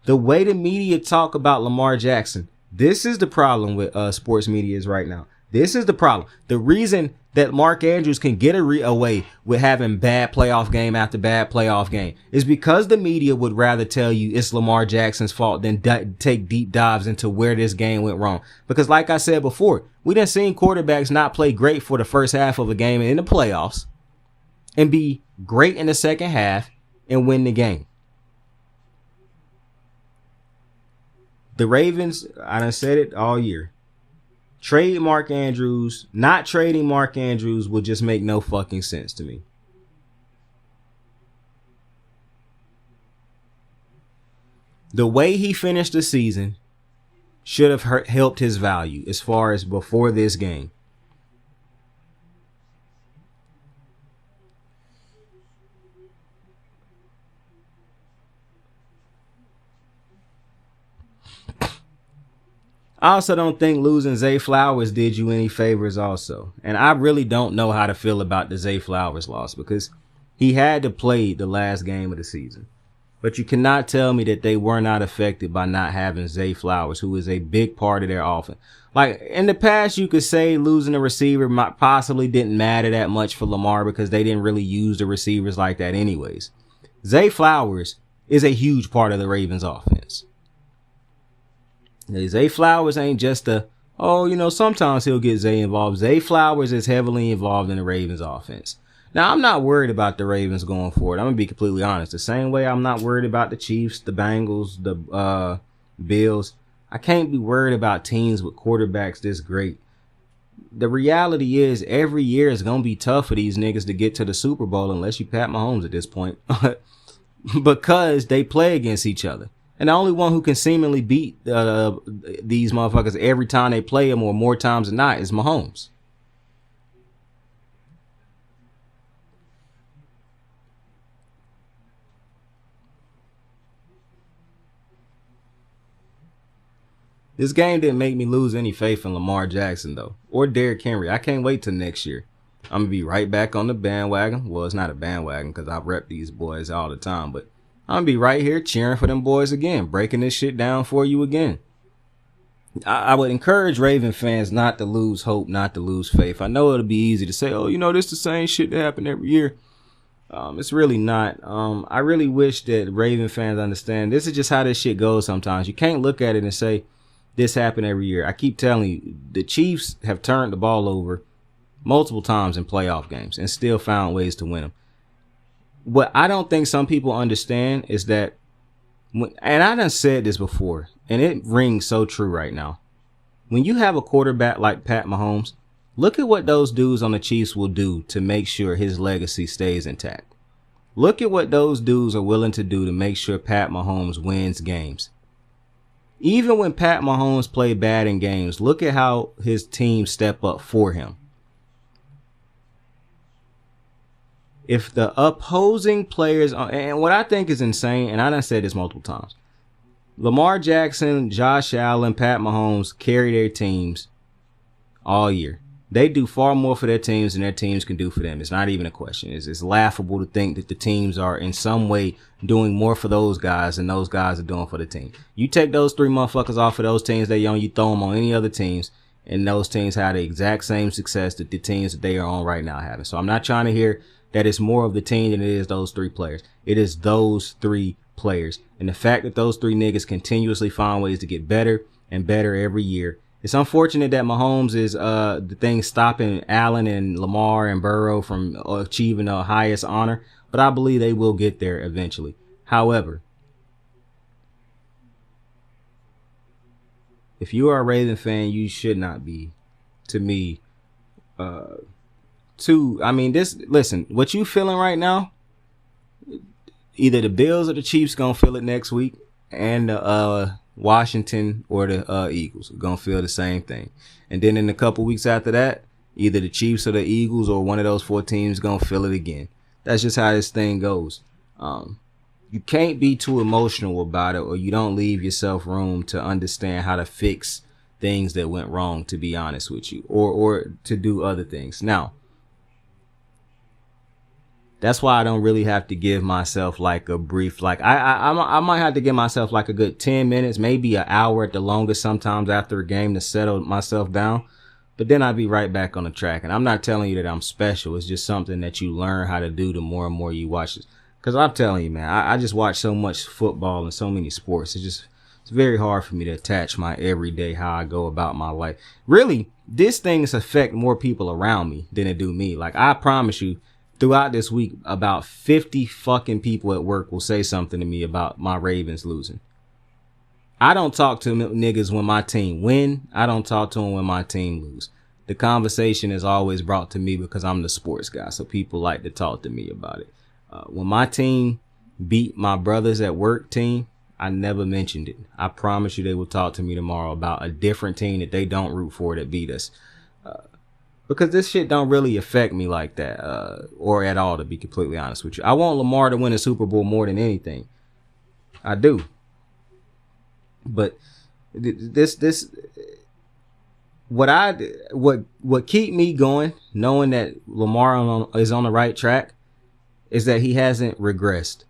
The way the media talk about Lamar Jackson, this is the problem with sports media is right now. This is the problem. The reason that Mark Andrews can get away with having bad playoff game after bad playoff game is because the media would rather tell you it's Lamar Jackson's fault than take deep dives into where this game went wrong. Because like I said before, we done seen quarterbacks not play great for the first half of a game in the playoffs and be great in the second half and win the game. The Ravens, I done said it all year. Trade Mark Andrews. Not trading Mark Andrews would just make no fucking sense to me. The way he finished the season should have helped his value as far as before this game. I also don't think losing Zay Flowers did you any favors also. And I really don't know how to feel about the Zay Flowers loss because he had to play the last game of the season. But you cannot tell me that they were not affected by not having Zay Flowers, who is a big part of their offense. Like, in the past, you could say losing a receiver possibly didn't matter that much for Lamar because they didn't really use the receivers like that anyways. Zay Flowers is a huge part of the Ravens offense. Zay Flowers ain't just sometimes he'll get Zay involved. Zay Flowers is heavily involved in the Ravens offense. Now, I'm not worried about the Ravens going forward. I'm going to be completely honest. The same way I'm not worried about the Chiefs, the Bengals, the Bills. I can't be worried about teams with quarterbacks this great. The reality is every year is going to be tough for these niggas to get to the Super Bowl unless you Pat Mahomes at this point. Because they play against each other. And the only one who can seemingly beat these motherfuckers every time they play them or more times than not is Mahomes. This game didn't make me lose any faith in Lamar Jackson, though, or Derrick Henry. I can't wait till next year. I'm gonna be right back on the bandwagon. Well, it's not a bandwagon because I rep these boys all the time, but I'm gonna be right here cheering for them boys again, breaking this shit down for you again. I would encourage Raven fans not to lose hope, not to lose faith. I know it'll be easy to say, oh, this the same shit that happened every year. It's really not. I really wish that Raven fans understand this is just how this shit goes sometimes. You can't look at it and say this happened every year. I keep telling you, the Chiefs have turned the ball over multiple times in playoff games and still found ways to win them. What I don't think some people understand is that, and I done said this before, and it rings so true right now. When you have a quarterback like Pat Mahomes, look at what those dudes on the Chiefs will do to make sure his legacy stays intact. Look at what those dudes are willing to do to make sure Pat Mahomes wins games. Even when Pat Mahomes played bad in games, look at how his team step up for him. If the opposing players, and what I think is insane, and I done said this multiple times, Lamar Jackson, Josh Allen, Pat Mahomes carry their teams all year. They do far more for their teams than their teams can do for them. It's not even a question. It's laughable to think that the teams are in some way doing more for those guys than those guys are doing for the team. You take those three motherfuckers off of those teams they on, you throw them on any other teams, and those teams have the exact same success that the teams that they are on right now having. So I'm not trying to hear that it's more of the team than it is those three players. It is those three players. And the fact that those three niggas continuously find ways to get better and better every year. It's unfortunate that Mahomes is the thing stopping Allen and Lamar and Burrow from achieving the highest honor, but I believe they will get there eventually. However, if you are a Raven fan, you should not be, to me, listen, what you feeling right now, either the Bills or the Chiefs gonna feel it next week, and Washington or the Eagles are gonna feel the same thing. And then in a couple weeks after that, either the Chiefs or the Eagles or one of those four teams gonna feel it again. That's just how this thing goes. You can't be too emotional about it, or you don't leave yourself room to understand how to fix things that went wrong, to be honest with you, or to do other things. Now, that's why I don't really have to give myself like a brief, like I might have to give myself like a good 10 minutes, maybe an hour at the longest sometimes after a game to settle myself down. But then I'd be right back on the track. And I'm not telling you that I'm special. It's just something that you learn how to do the more and more you watch this. Because I'm telling you, man, I just watch so much football and so many sports. It's very hard for me to attach my everyday, how I go about my life. Really, this things affect more people around me than it do me. Like, I promise you, throughout this week, about 50 fucking people at work will say something to me about my Ravens losing. I don't talk to niggas when my team win. I don't talk to them when my team lose. The conversation is always brought to me because I'm the sports guy, so people like to talk to me about it. When my team beat my brothers at work team, I never mentioned it. I promise you they will talk to me tomorrow about a different team that they don't root for that beat us. Because this shit don't really affect me like that, or at all, to be completely honest with you. I want Lamar to win a Super Bowl more than anything. I do. But what keep me going, knowing that Lamar is on the right track, is that he hasn't regressed.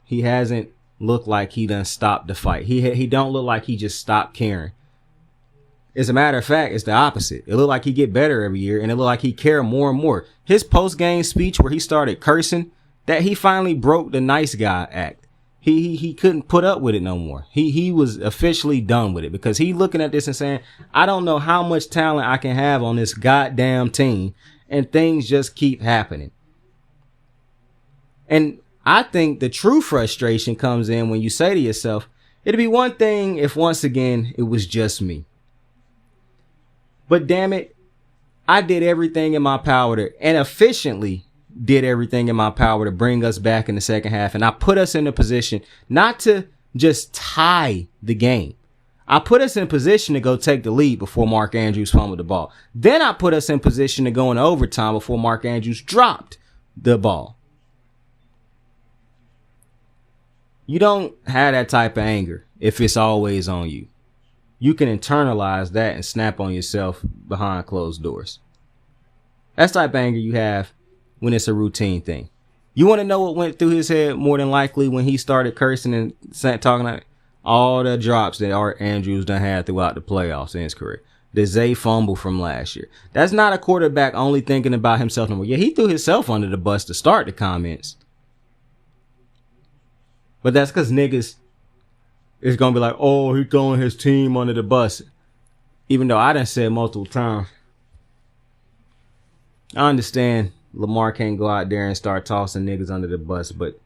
He hasn't looked like he done stopped the fight. He don't look like he just stopped caring. As a matter of fact, it's the opposite. It looked like he get better every year, and it looked like he care more and more. His post-game speech where he started cursing, that he finally broke the nice guy act. He couldn't put up with it no more. He was officially done with it, because he looking at this and saying, I don't know how much talent I can have on this goddamn team, and things just keep happening. And I think the true frustration comes in when you say to yourself, it'd be one thing if once again it was just me. But damn it, I did everything in my power and efficiently did everything in my power to bring us back in the second half. And I put us in a position not to just tie the game. I put us in position to go take the lead before Mark Andrews fumbled the ball. Then I put us in position to go into overtime before Mark Andrews dropped the ball. You don't have that type of anger if it's always on you. You can internalize that and snap on yourself behind closed doors. That's the type of anger you have when it's a routine thing. You want to know what went through his head more than likely when he started cursing and talking about all the drops that Art Andrews done had throughout the playoffs in his career. The Zay fumble from last year. That's not a quarterback only thinking about himself no more. Yeah, he threw himself under the bus to start the comments. But that's because niggas is going to be like, oh, he throwing his team under the bus. Even though I done said multiple times, I understand Lamar can't go out there and start tossing niggas under the bus, but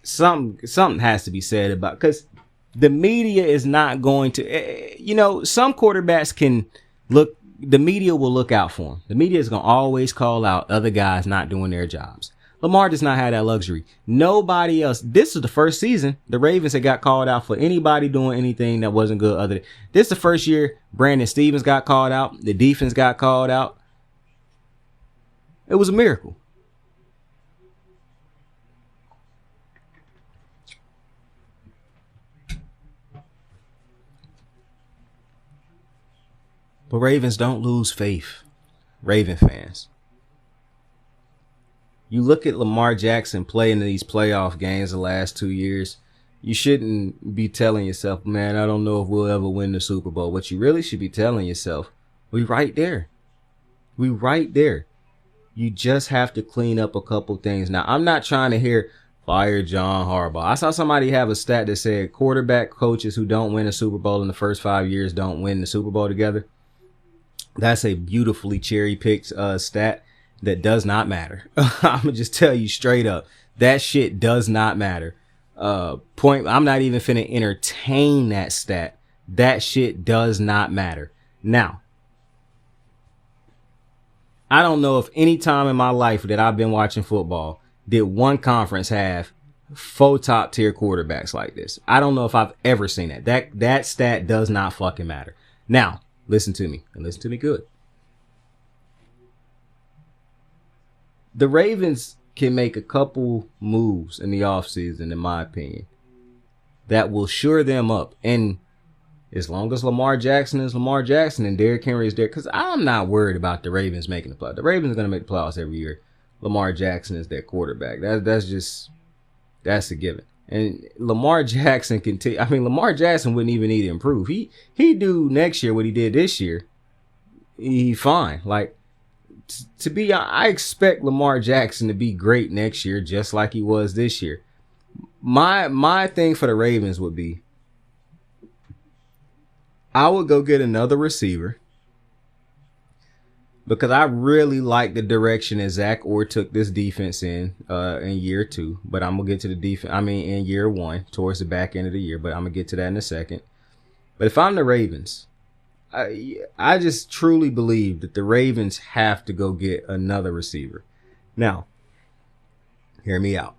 something has to be said about, because the media is not going to, some quarterbacks can look, the media will look out for them. The media is going to always call out other guys not doing their jobs. Lamar does not have that luxury. Nobody else. This is the first season the Ravens had got called out for anybody doing anything that wasn't good other than, this is the first year Brandon Stevens got called out. The defense got called out. It was a miracle. But Ravens, don't lose faith. Raven fans. You look at Lamar Jackson playing in these playoff games the last 2 years. You shouldn't be telling yourself, man, I don't know if we'll ever win the Super Bowl. What you really should be telling yourself, we right there. We right there. You just have to clean up a couple things. Now, I'm not trying to hear fire John Harbaugh. I saw somebody have a stat that said quarterback coaches who don't win a Super Bowl in the first 5 years don't win the Super Bowl together. That's a beautifully cherry-picked stat that does not matter. I'm going to just tell you straight up. That shit does not matter. I'm not even finna entertain that stat. That shit does not matter. Now, I don't know if any time in my life that I've been watching football did one conference have 4 top tier quarterbacks like this. I don't know if I've ever seen that. That stat does not fucking matter. Now, listen to me, and listen to me good. The Ravens can make a couple moves in the offseason, in my opinion, that will shore them up. And as long as Lamar Jackson is Lamar Jackson and Derrick Henry is there, because I'm not worried about the Ravens making the playoffs. The Ravens are going to make the playoffs every year. Lamar Jackson is their quarterback. That's a given. And Lamar Jackson Lamar Jackson wouldn't even need to improve. He do next year what he did this year. He fine. Like, I expect Lamar Jackson to be great next year, just like he was this year. My thing for the Ravens would be, I would go get another receiver, because I really like the direction that Zach Orr took this defense in year 2. But I'm going to get to the defense. In year 1, towards the back end of the year. But I'm going to get to that in a second. But if I'm the Ravens, I just truly believe that the Ravens have to go get another receiver. Now, hear me out.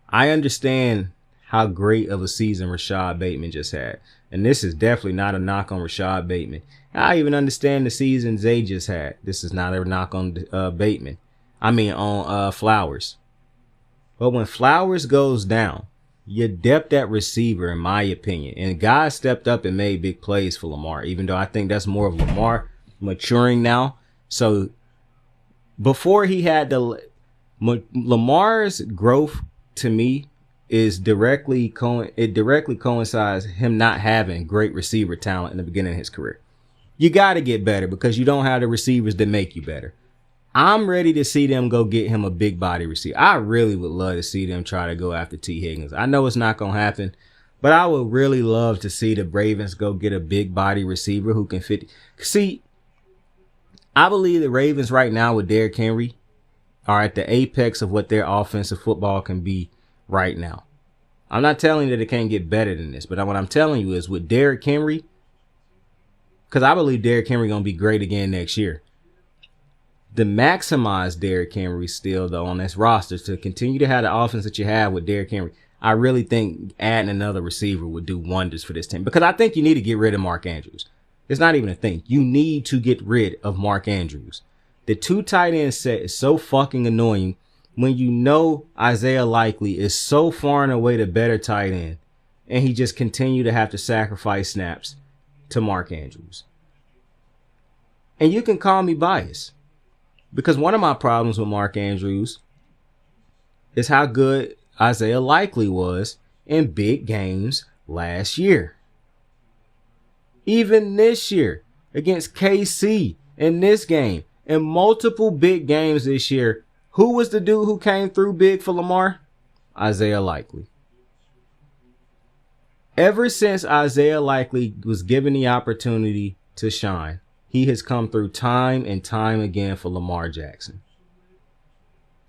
I understand how great of a season Rashad Bateman just had. And this is definitely not a knock on Rashad Bateman. I even understand the season Zay just had. This is not a knock on Bateman. On Flowers. But when Flowers goes down, your depth at receiver, in my opinion, and guys stepped up and made big plays for Lamar, even though I think that's more of Lamar maturing now. So before he had Lamar's growth, to me, is directly coincides him not having great receiver talent in the beginning of his career. You got to get better because you don't have the receivers that make you better. I'm ready to see them go get him a big body receiver. I really would love to see them try to go after T. Higgins. I know it's not going to happen, but I would really love to see the Ravens go get a big body receiver who can fit. See, I believe the Ravens right now with Derrick Henry are at the apex of what their offensive football can be right now. I'm not telling you that it can't get better than this, but what I'm telling you is with Derrick Henry, because I believe Derrick Henry going to be great again next year. To maximize Derrick Henry still, though, on this roster, to continue to have the offense that you have with Derrick Henry, I really think adding another receiver would do wonders for this team. Because I think you need to get rid of Mark Andrews. It's not even a thing. You need to get rid of Mark Andrews. The 2 tight end set is so fucking annoying when you know Isaiah Likely is so far and away the better tight end, and he just continue to have to sacrifice snaps to Mark Andrews. And you can call me biased. Because one of my problems with Mark Andrews is how good Isaiah Likely was in big games last year. Even this year against KC in this game and multiple big games this year, who was the dude who came through big for Lamar? Isaiah Likely. Ever since Isaiah Likely was given the opportunity to shine, he has come through time and time again for Lamar Jackson.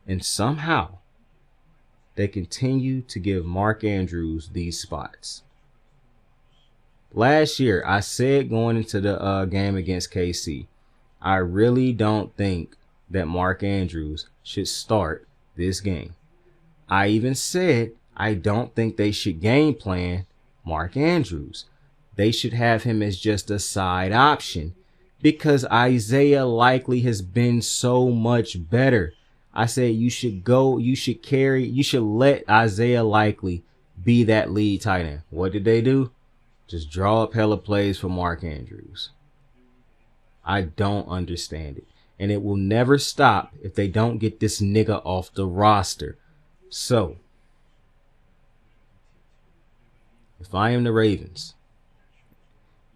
And somehow they continue to give Mark Andrews these spots. Last year, I said going into the game against KC, I really don't think that Mark Andrews should start this game. I even said I don't think they should game plan Mark Andrews. They should have him as just a side option because Isaiah Likely has been so much better. I said you should let Isaiah Likely be that lead tight end. What did they do? Just draw up hella plays for Mark Andrews. I don't understand it. And it will never stop if they don't get this nigga off the roster. So, if I am the Ravens,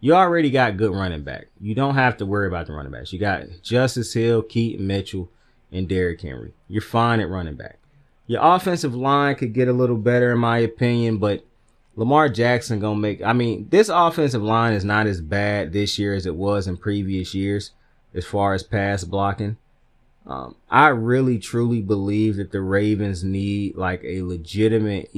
you already got good running back. You don't have to worry about the running backs. You got Justice Hill, Keaton Mitchell, and Derrick Henry. You're fine at running back. Your offensive line could get a little better in my opinion, but Lamar Jackson gonna make, this offensive line is not as bad this year as it was in previous years as far as pass blocking. I really truly believe that the Ravens need like a legitimate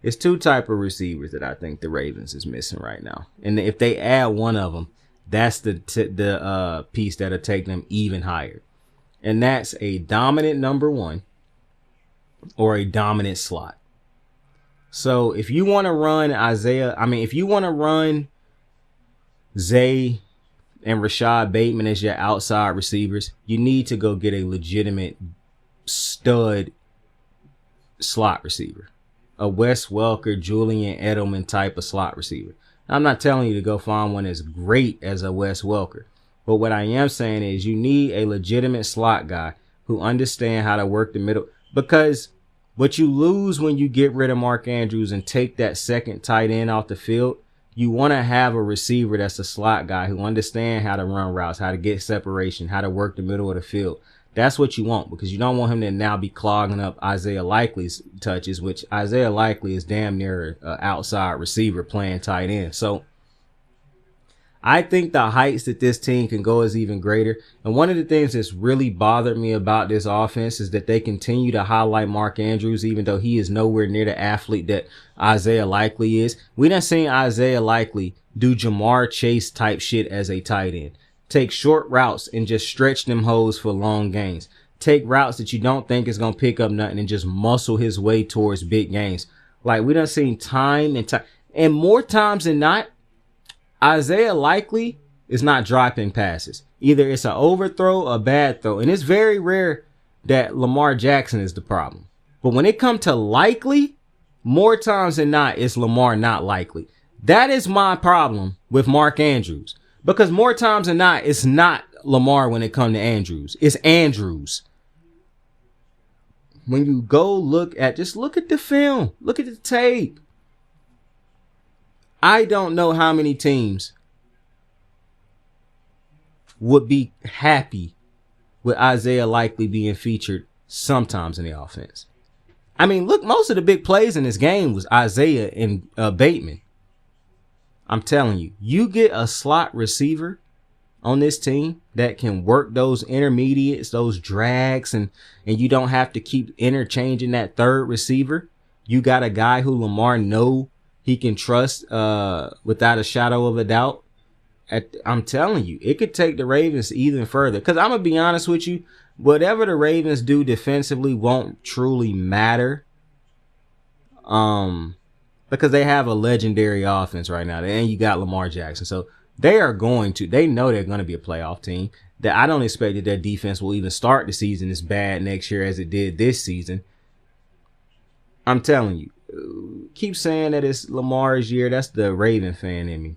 it's two type of receivers that I think the Ravens is missing right now. And if they add one of them, that's the piece that'll take them even higher. And that's a dominant number one or a dominant slot. So if you want to run if you want to run Zay and Rashad Bateman as your outside receivers, you need to go get a legitimate stud slot receiver. A Wes Welker, Julian Edelman type of slot receiver. I'm not telling you to go find one as great as a Wes Welker. But what I am saying is you need a legitimate slot guy who understands how to work the middle. Because what you lose when you get rid of Mark Andrews and take that second tight end off the field, you want to have a receiver that's a slot guy who understands how to run routes, how to get separation, how to work the middle of the field. That's what you want, because you don't want him to now be clogging up Isaiah Likely's touches, which Isaiah Likely is damn near an outside receiver playing tight end. So I think the heights that this team can go is even greater. And one of the things that's really bothered me about this offense is that they continue to highlight Mark Andrews, even though he is nowhere near the athlete that Isaiah Likely is. We done seen Isaiah Likely do Jamar Chase type shit as a tight end. Take short routes and just stretch them hoes for long gains. Take routes that you don't think is going to pick up nothing and just muscle his way towards big gains. Like we done seen time and time. And more times than not, Isaiah Likely is not dropping passes. Either it's an overthrow or a bad throw. And it's very rare that Lamar Jackson is the problem. But when it comes to Likely, more times than not, it's Lamar not Likely. That is my problem with Mark Andrews. Because more times than not, it's not Lamar when it comes to Andrews. It's Andrews. When you go just look at the film. Look at the tape. I don't know how many teams would be happy with Isaiah Likely being featured sometimes in the offense. Look, most of the big plays in this game was Isaiah and Bateman. I'm telling you, you get a slot receiver on this team that can work those intermediates, those drags, and you don't have to keep interchanging that third receiver. You got a guy who Lamar know he can trust without a shadow of a doubt. I'm telling you, it could take the Ravens even further. Because I'm going to be honest with you, whatever the Ravens do defensively won't truly matter. Because they have a legendary offense right now. And you got Lamar Jackson. So they know they're going to be a playoff team. That I don't expect that their defense will even start the season as bad next year as it did this season. I'm telling you, keep saying that it's Lamar's year. That's the Raven fan in me.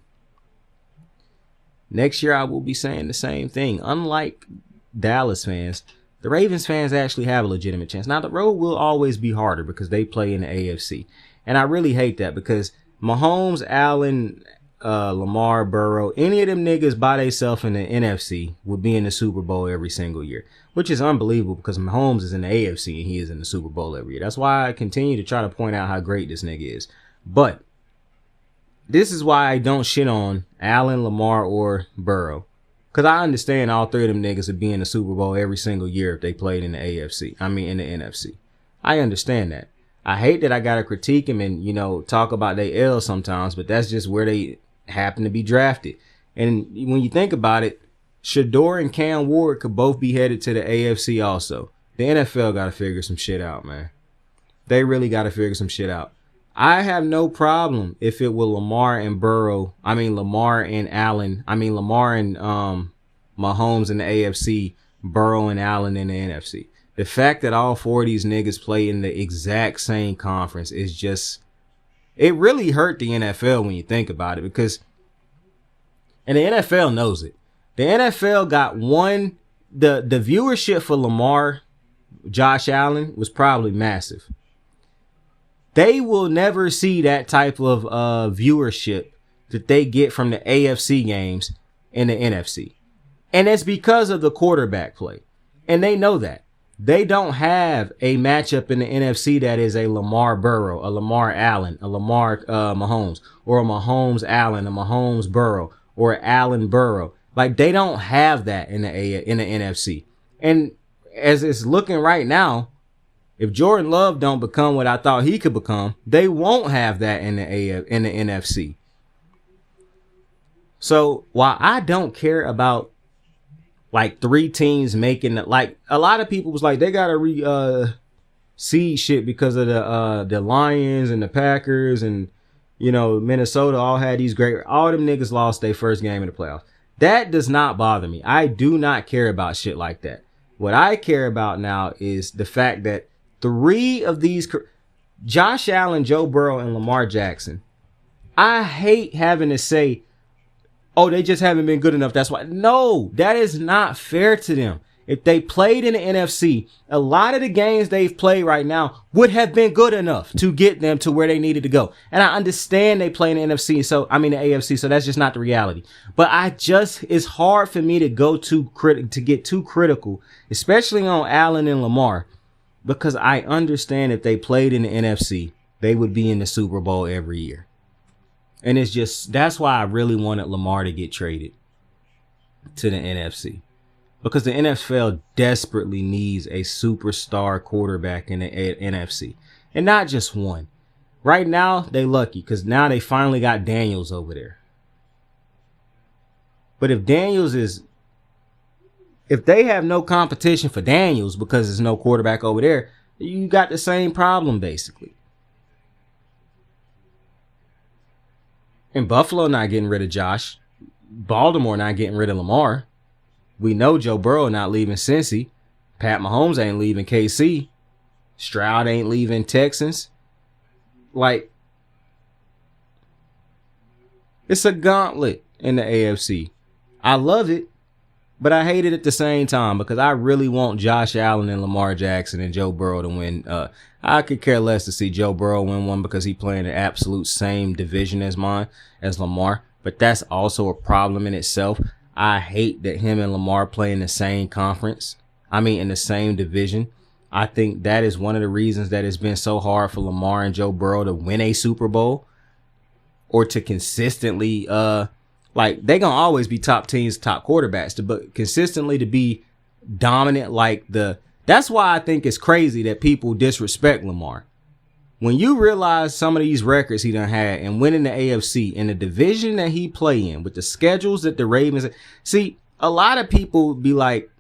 Next year, I will be saying the same thing. Unlike Dallas fans, the Ravens fans actually have a legitimate chance. Now, the road will always be harder because they play in the AFC. And I really hate that because Mahomes, Allen, Lamar, Burrow, any of them niggas by themselves in the NFC would be in the Super Bowl every single year, which is unbelievable because Mahomes is in the AFC and he is in the Super Bowl every year. That's why I continue to try to point out how great this nigga is. But this is why I don't shit on Allen, Lamar, or Burrow. Because I understand all three of them niggas would be in the Super Bowl every single year if they played in the AFC. I mean, in the NFC. I understand that. I hate that I got to critique them and, you know, talk about they L sometimes, but that's just where they happen to be drafted. And when you think about it, Shador and Cam Ward could both be headed to the AFC also. The NFL got to figure some shit out, man. They really got to figure some shit out. I have no problem if it were Lamar and Burrow. I mean, Lamar and Allen. I mean, Lamar and Mahomes in the AFC, Burrow and Allen in the NFC. The fact that all four of these niggas play in the exact same conference is just, it really hurt the NFL when you think about it because, and the NFL knows it. The NFL got the viewership for Lamar, Josh Allen was probably massive. They will never see that type of viewership that they get from the AFC games in the NFC. And it's because of the quarterback play. And they know that. They don't have a matchup in the NFC that is a Lamar Burrow, a Lamar Allen, a Lamar Mahomes, or a Mahomes Allen, a Mahomes Burrow, or Allen Burrow. Like, they don't have that in the NFC. And as it's looking right now, if Jordan Love don't become what I thought he could become, they won't have that in the NFC. So while I don't care about like three teams making it, like a lot of people was like they gotta seed shit because of the Lions and the Packers and, you know, Minnesota all had these great, all them niggas lost their first game in the playoffs. That does not bother me. I do not care about shit like that. What I care about now is the fact that three of these, Josh Allen, Joe Burrow, and Lamar Jackson, I hate having to say, oh, they just haven't been good enough. That's why. No, that is not fair to them. If they played in the NFC, a lot of the games they've played right now would have been good enough to get them to where they needed to go. And I understand they play in the NFC, the AFC, so that's just not the reality. But it's hard for me to get too critical, especially on Allen and Lamar, because I understand if they played in the NFC, they would be in the Super Bowl every year. And it's just, that's why I really wanted Lamar to get traded to the NFC. Because the NFL desperately needs a superstar quarterback in the NFC. And not just one. Right now, they lucky because now they finally got Daniels over there. But if they have no competition for Daniels because there's no quarterback over there, you got the same problem basically. And Buffalo not getting rid of Josh. Baltimore not getting rid of Lamar. We know Joe Burrow not leaving Cincy. Pat Mahomes ain't leaving KC. Stroud ain't leaving Texans. Like, it's a gauntlet in the AFC. I love it, but I hate it at the same time because I really want Josh Allen and Lamar Jackson and Joe Burrow to win. I could care less to see Joe Burrow win one because he playing the absolute same division as Lamar. But that's also a problem in itself. I hate that him and Lamar play in the same conference. In the same division. I think that is one of the reasons that it's been so hard for Lamar and Joe Burrow to win a Super Bowl or to consistently, they gonna always be top teams, top quarterbacks, but consistently to be dominant that's why I think it's crazy that people disrespect Lamar. When you realize some of these records he done had and winning the AFC in the division that he play in with the schedules that the Ravens, see, a lot of people be like,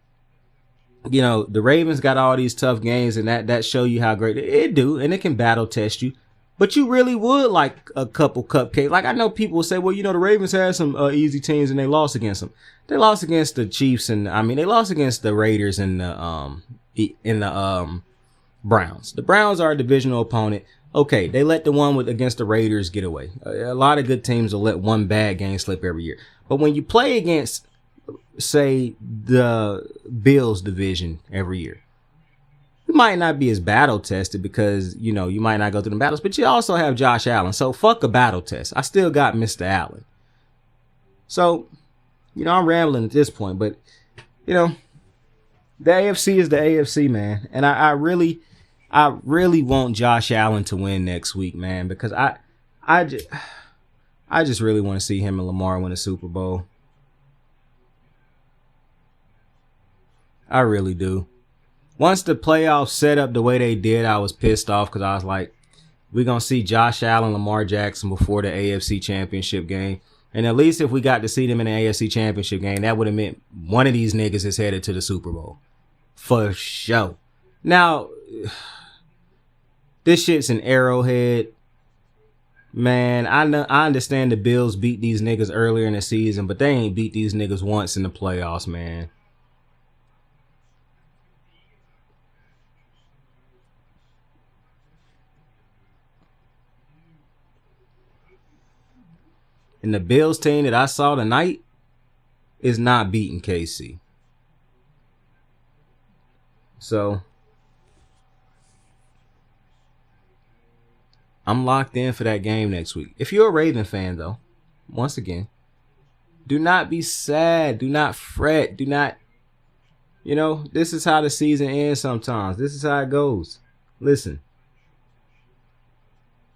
you know, the Ravens got all these tough games and that show you how great it do. And it can battle test you, but you really would like a couple cupcakes. Like I know people will say, well, you know, the Ravens had some easy teams and they lost against them. They lost against the Chiefs and they lost against the Raiders and the Browns. The Browns are a divisional opponent. Okay, they let the one against the Raiders get away. A lot of good teams will let one bad game slip every year. But when you play against say, the Bills division every year. You might not be as battle tested because, you know, you might not go through the battles, but you also have Josh Allen. So fuck a battle test. I still got Mr. Allen. So, you know, I'm rambling at this point, but, you know, the AFC is the AFC, man. And I really want Josh Allen to win next week, man, because I just really want to see him and Lamar win a Super Bowl. I really do. Once the playoffs set up the way they did, I was pissed off because I was like, we're going to see Josh Allen, Lamar Jackson before the AFC Championship game. And at least if we got to see them in the AFC Championship game, that would have meant one of these niggas is headed to the Super Bowl. For sure. Now, this shit's an Arrowhead. Man, I understand the Bills beat these niggas earlier in the season, but they ain't beat these niggas once in the playoffs, man. And the Bills team that I saw tonight is not beating KC. So, I'm locked in for that game next week. If you're a Raven fan, though, once again, do not be sad. Do not fret. Do not, you know, this is how the season ends sometimes. This is how it goes. Listen.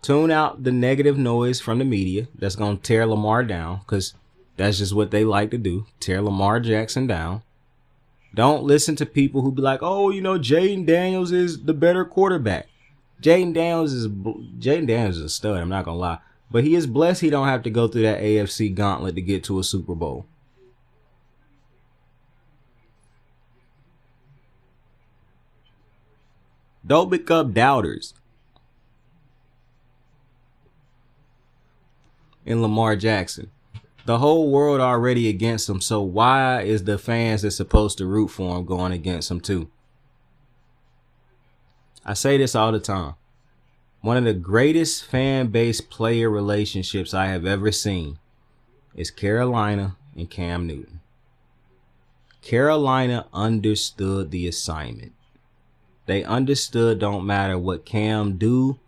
Tune out the negative noise from the media that's going to tear Lamar down, because that's just what they like to do. Tear Lamar Jackson down. Don't listen to people who be like, oh, you know, Jaden Daniels is the better quarterback. Jaden Daniels is a stud, I'm not going to lie. But he is blessed he don't have to go through that AFC gauntlet to get to a Super Bowl. Don't become doubters in Lamar Jackson. The whole world already against him, so why is the fans that's supposed to root for him going against him too? I say this all the time. One of the greatest fan-base player relationships I have ever seen is Carolina and Cam Newton. Carolina understood the assignment. They understood don't matter what Cam do,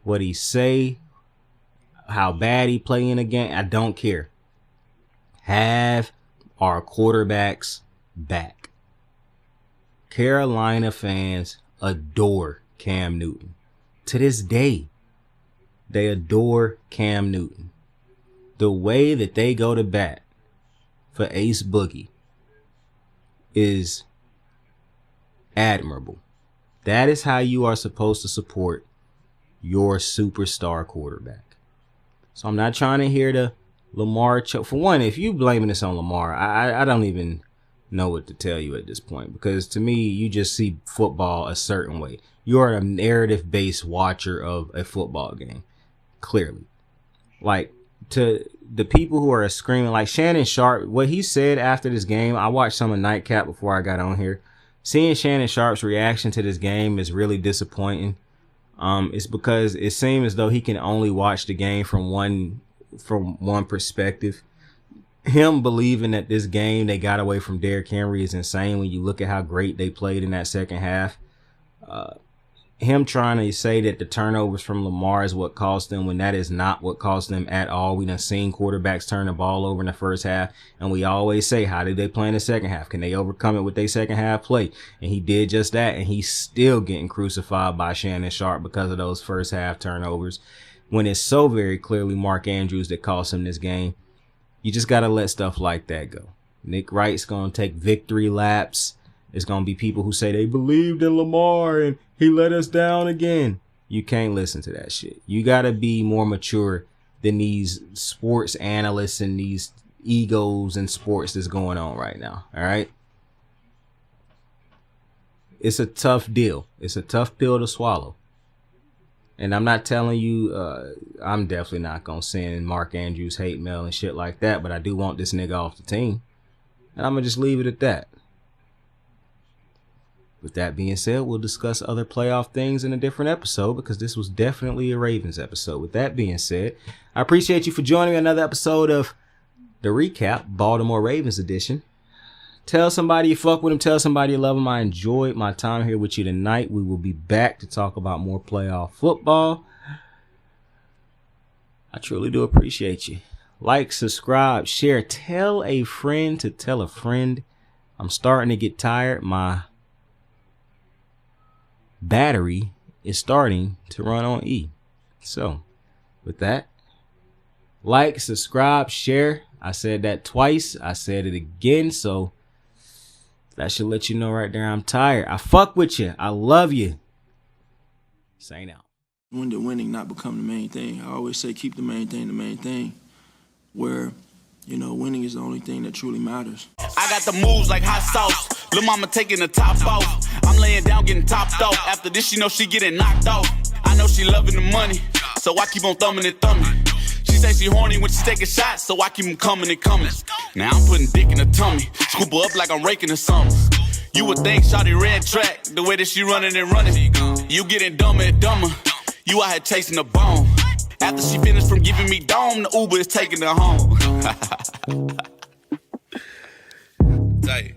what he say, how bad he play in a game, I don't care. Have our quarterbacks back. Carolina fans adore Cam Newton. To this day, they adore Cam Newton. The way that they go to bat for Ace Boogie is admirable. That is how you are supposed to support your superstar quarterback. So I'm not trying to hear the Lamar choke. For one, if you blaming this on Lamar, I don't even know what to tell you at this point, because to me, you just see football a certain way. You are a narrative-based watcher of a football game, clearly. Like, to the people who are screaming, like Shannon Sharp, what he said after this game, I watched some of Nightcap before I got on here. Seeing Shannon Sharp's reaction to this game is really disappointing. It's because it seems as though he can only watch the game from one perspective. Him believing that this game they got away from Derrick Henry is insane when you look at how great they played in that second half. Him trying to say that the turnovers from Lamar is what cost them, when that is not what cost them at all. We done seen quarterbacks turn the ball over in the first half, and we always say, how did they play in the second half? Can they overcome it with their second half play? And he did just that, and he's still getting crucified by Shannon Sharp because of those first half turnovers, when it's so very clearly Mark Andrews that cost him this game. You just got to let stuff like that go. Nick Wright's going to take victory laps. It's going to be people who say they believed in Lamar and he let us down again. You can't listen to that shit. You got to be more mature than these sports analysts and these egos in sports that's going on right now. All right. It's a tough deal. It's a tough pill to swallow. And I'm not telling you, I'm definitely not going to send Mark Andrews hate mail and shit like that, but I do want this nigga off the team. And I'm going to just leave it at that. With that being said, we'll discuss other playoff things in a different episode, because this was definitely a Ravens episode. With that being said, I appreciate you for joining me on another episode of The Recap, Baltimore Ravens edition. Tell somebody you fuck with them. Tell somebody you love them. I enjoyed my time here with you tonight. We will be back to talk about more playoff football. I truly do appreciate you. Like, subscribe, share. Tell a friend to tell a friend. I'm starting to get tired. My battery is starting to run on E. So, with that, like, subscribe, share. I said that twice. I said it again. So, that should let you know right there I'm tired. I fuck with you. I love you. Sign out. When did winning not become the main thing? I always say keep the main thing, where, you know, winning is the only thing that truly matters. I got the moves like hot sauce. Lil' mama taking the top off. I'm laying down getting topped off. After this, you know she getting knocked off. I know she loving the money, so I keep on thumbing and thumbing. She say she horny when she taking shots, so I keep them coming and coming. Now I'm putting dick in her tummy, scoop her up like I'm raking or something. You would think shawty red track, the way that she running and running. You getting dumber and dumber, you out here chasing the bone. After she finished from giving me dome, the Uber is taking her home. Tight.